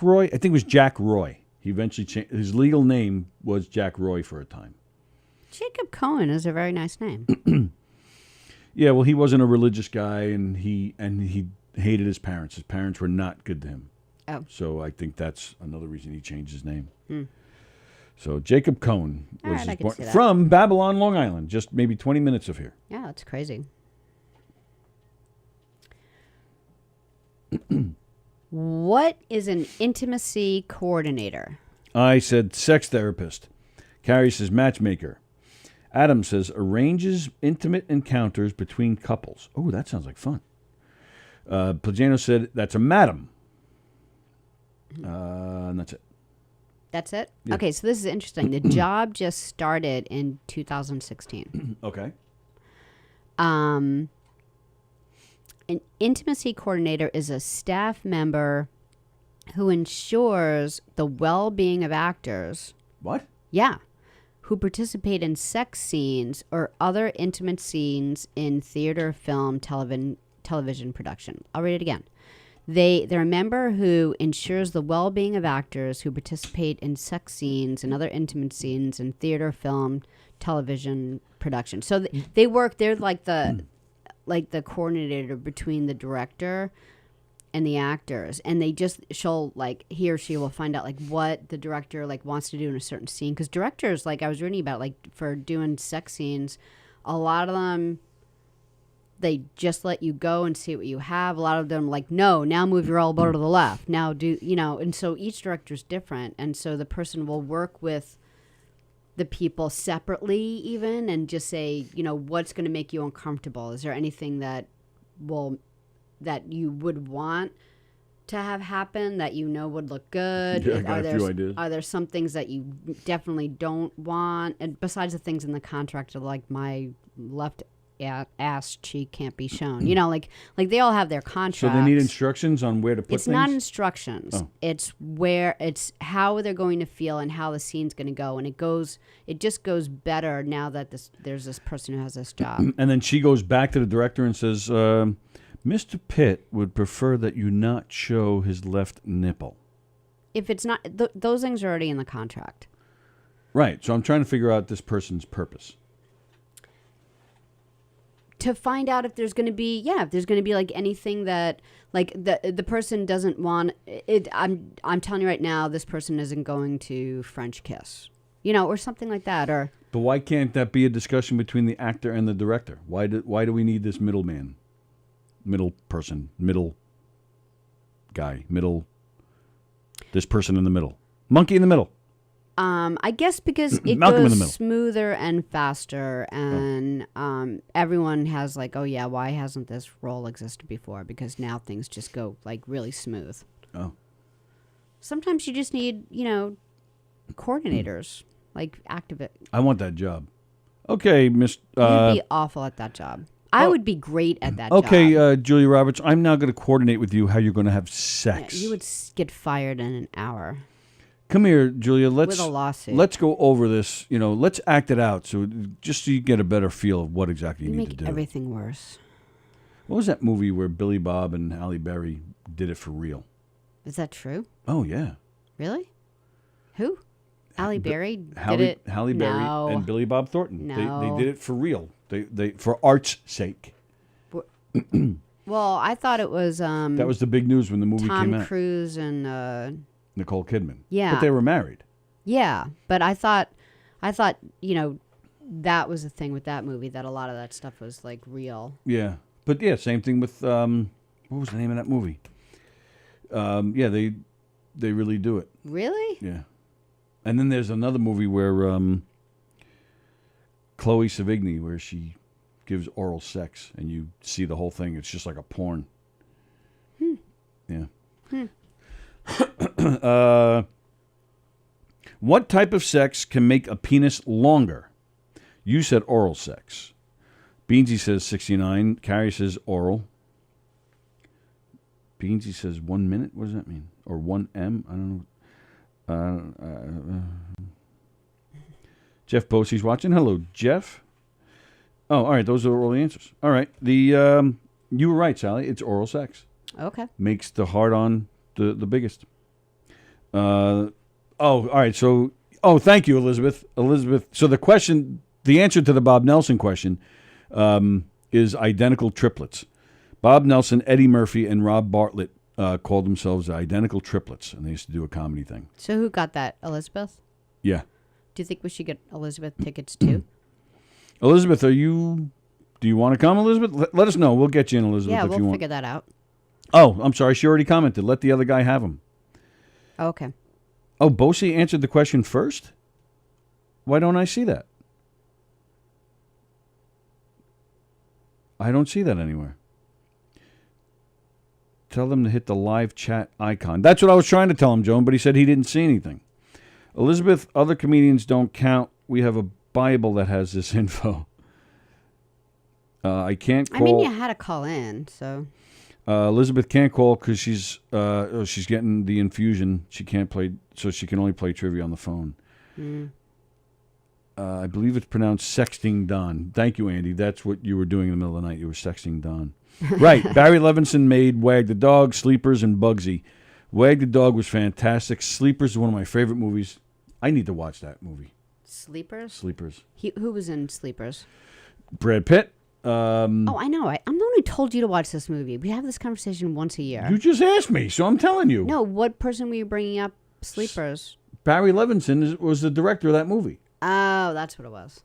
Roy? I think it was Jack Roy. He eventually changed. His legal name was Jack Roy for a time. Jacob Cohen is a very nice name. Yeah, well, he wasn't a religious guy, and he hated his parents. His parents were not good to him. Oh. So I think that's another reason he changed his name. So Jacob Cohen All was right, I his can born, see that. from Babylon, Long Island, just maybe 20 minutes of here. Yeah, that's crazy. What is an intimacy coordinator? I said sex therapist. Carrie says matchmaker. Adam says arranges intimate encounters between couples. Oh, that sounds like fun. Plagano said that's a madam. And that's it. That's it? Yeah. Okay, so this is interesting. The job just started in 2016. Okay. An intimacy coordinator is a staff member who ensures the well-being of actors. What? Yeah. Who participate in sex scenes or other intimate scenes in theater, film, television production. I'll read it again. They're a member who ensures the well-being of actors who participate in sex scenes and other intimate scenes in theater, film, television production. So they work. They're like the coordinator between the director and the actors, and he or she will find out like what the director like wants to do in a certain scene. Because directors, like I was reading about, like for doing sex scenes, a lot of them, they just let you go and see what you have. A lot of them like, no, now move your elbow to the left. Now do, and so each director's different. And so the person will work with the people separately even and just say, what's going to make you uncomfortable? Is there anything that you would want to have happen that would look good? Yeah, I got a few ideas. Are there some things that you definitely don't want? And besides the things in the contract, like my left ass cheek can't be shown. Like they all have their contracts. So they need instructions on where to put things? It's not instructions. Oh. It's how they're going to feel and how the scene's going to go. And it just goes better now that there's this person who has this job. And then she goes back to the director and says, Mr. Pitt would prefer that you not show his left nipple. If it's not, those things are already in the contract. Right. So I'm trying to figure out this person's purpose. To find out if there's going to be, if there's going to be like anything that like the person doesn't want it. I'm telling you right now, this person isn't going to French kiss, or something like that. Or but why can't that be a discussion between the actor and the director? Why do we need this middleman, middle person, middle guy, this person in the middle, monkey in the middle? I guess because it goes smoother and faster, and everyone has like, oh yeah, why hasn't this role existed before? Because now things just go like really smooth. Oh. Sometimes you just need, coordinators, like activate. I want that job. Okay, Miss. You'd be awful at that job. I would be great at that job. Okay, Julia Roberts, I'm now going to coordinate with you how you're going to have sex. Yeah, you would get fired in an hour. Come here, Julia. With a lawsuit. Let's go over this. Let's act it out, so you get a better feel of what exactly you need to do. Make everything worse. What was that movie where Billy Bob and Halle Berry did it for real? Is that true? Oh yeah. Really? Who? Halle Berry did it. Halle Berry and Billy Bob Thornton. No. They did it for real. They for art's sake. Well, I thought it was. That was the big news when the movie came out. Tom Cruise and. Nicole Kidman. Yeah. But they were married. Yeah, but I thought, that was the thing with that movie, that a lot of that stuff was like real. Yeah. But yeah, same thing with what was the name of that movie? Yeah, they really do it. Really? Yeah. And then there's another movie where Chloe Sevigny, where she gives oral sex and you see the whole thing. It's just like a porn. Yeah. What type of sex can make a penis longer? You said oral sex. Beansy says 69. Carrie says oral. Beansy says 1 minute. What does that mean? Or 1M? I don't know. Jeff Posey's watching. Hello, Jeff. Oh, all right. Those are all the answers. All right. You were right, Sally. It's oral sex. Okay. Makes the hard-on the biggest. All right. So, thank you, Elizabeth. So the answer to the Bob Nelson question is identical triplets. Bob Nelson, Eddie Murphy, and Rob Bartlett called themselves identical triplets, and they used to do a comedy thing. So who got that? Elizabeth? Yeah. Do you think we should get Elizabeth tickets too? Elizabeth, do you want to come, Elizabeth? Let us know. We'll get you in, Elizabeth, if you want. Yeah, we'll figure that out. Oh, I'm sorry. She already commented. Let the other guy have him. Oh, okay. Oh, Bosie answered the question first? Why don't I see that? I don't see that anywhere. Tell them to hit the live chat icon. That's what I was trying to tell him, Joan, but he said he didn't see anything. Elizabeth, other comedians don't count. We have a Bible that has this info. I can't call. I mean, you had to call in, so. Elizabeth can't call because she's getting the infusion. She can't play, so she can only play trivia on the phone. I believe it's pronounced sexting Don. Thank you, Andy. That's what you were doing in the middle of the night. You were sexting Don. Right. Barry Levinson made Wag the Dog, Sleepers, and Bugsy. Wag the Dog was fantastic. Sleepers is one of my favorite movies. I need to watch that movie. Sleepers? Who was in Sleepers? Brad Pitt. I know. I'm the one who told you to watch this movie. We have this conversation once a year. You just asked me, so I'm telling you. No, what person were you bringing up? Sleepers. Barry Levinson was the director of that movie. Oh, that's what it was.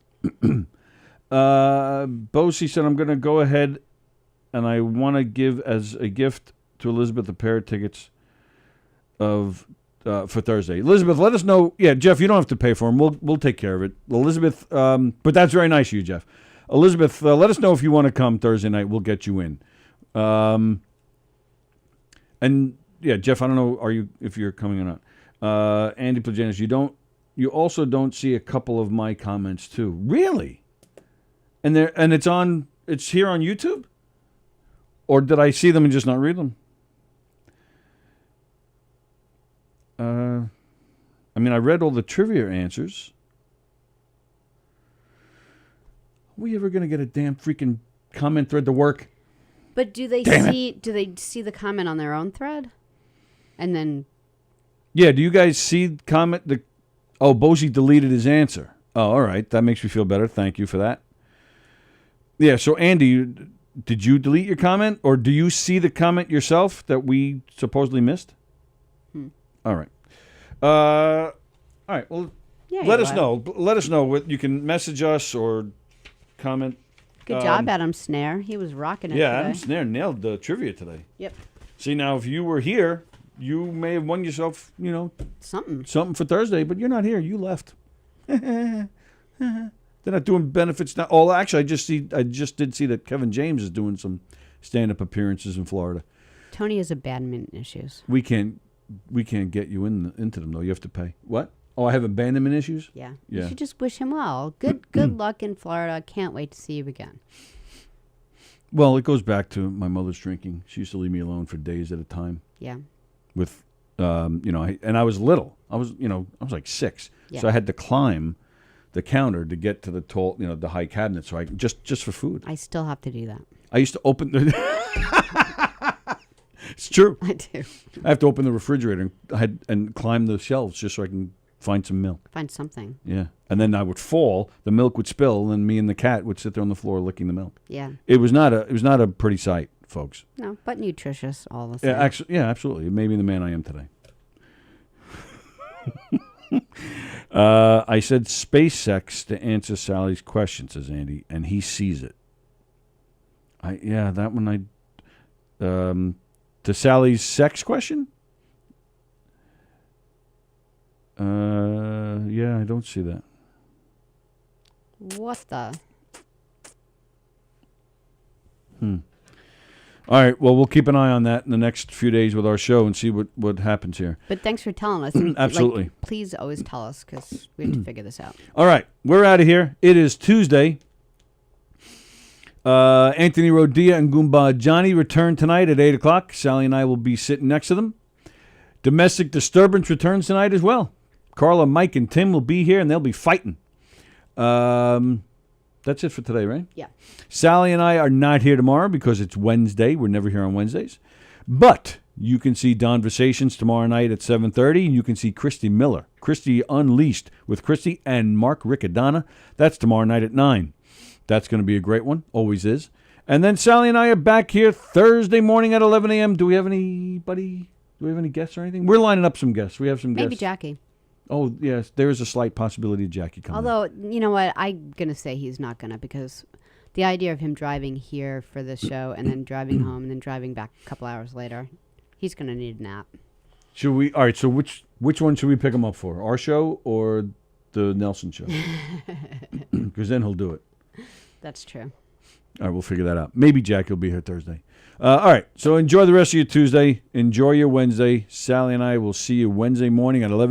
Bosie said, I'm going to go ahead and I want to give as a gift to Elizabeth a pair of tickets for Thursday. Elizabeth, let us know. Yeah, Jeff, you don't have to pay for them. We'll take care of it. Elizabeth, but that's very nice of you, Jeff. Elizabeth, let us know if you want to come Thursday night. We'll get you in. And yeah, Jeff, I don't know if you're coming or not. Andy Plagenis, you also don't see a couple of my comments too. Really? And it's on it's here on YouTube? Or did I see them and just not read them? I mean, I read all the trivia answers. Are we ever going to get a damn freaking comment thread to work? But do they see the comment on their own thread? And then Yeah, do you guys see comment Bozy deleted his answer. Oh, all right. That makes me feel better. Thank you for that. Yeah, so Andy, did you delete your comment or do you see the comment yourself that we supposedly missed? All right. All right. Well, yeah, let us know. Let us know. You can message us or comment. Good job, Adam Snare. He was rocking it Yeah, today. Adam Snare nailed the trivia today. Yep. See, now, if you were here, you may have won yourself, something for Thursday, but you're not here. You left. They're not doing benefits now. Oh, actually, I just did see that Kevin James is doing some stand-up appearances in Florida. Tony has abandonment issues. We can't get you into them, though. You have to pay. What? Oh, I have abandonment issues? Yeah. Yeah. You should just wish him well. Good luck in Florida. Can't wait to see you again. Well, it goes back to my mother's drinking. She used to leave me alone for days at a time. Yeah. With, and I was little. I was like 6. Yeah. So I had to climb the counter to get to the tall, the high cabinet. So I just for food. I still have to do that. I used to open the. It's true. I do. I have to open the refrigerator and climb the shelves just so I can find some milk. Find something. Yeah, and then I would fall. The milk would spill, and me and the cat would sit there on the floor licking the milk. Yeah. It was not a pretty sight, folks. No, but nutritious all the same. Yeah, actually, yeah, absolutely. It made me the man I am today. I said SpaceX to answer Sally's question, says Andy, and he sees it. That one to Sally's sex question? I don't see that. What the? All right, well, we'll keep an eye on that in the next few days with our show and see what happens here. But thanks for telling us. Absolutely. Please always tell us because we have to figure this out. All right, we're out of here. It is Tuesday. Anthony Rodia and Goomba Johnny return tonight at 8 o'clock. Sally and I will be sitting next to them. Domestic Disturbance returns tonight as well. Carla, Mike, and Tim will be here, and they'll be fighting. That's it for today, right? Yeah. Sally and I are not here tomorrow because it's Wednesday. We're never here on Wednesdays. But you can see Donversations tomorrow night at 7:30, and you can see Christy Miller, Christy Unleashed, with Christy and Mark Riccadonna. That's tomorrow night at 9. That's going to be a great one. Always is. And then Sally and I are back here Thursday morning at 11 a.m. Do we have any guests or anything? We're lining up some guests. We have some guests. Maybe Jackie. Oh, yes. There is a slight possibility of Jackie coming. Although, you know what? I'm going to say he's not going to because the idea of him driving here for this show and then driving home and then driving back a couple hours later, he's going to need a nap. Should we? All right, so which one should we pick him up for? Our show or the Nelson show? Because then he'll do it. That's true. All right, we'll figure that out. Maybe Jackie will be here Thursday. All right, so enjoy the rest of your Tuesday. Enjoy your Wednesday. Sally and I will see you Wednesday morning at 11.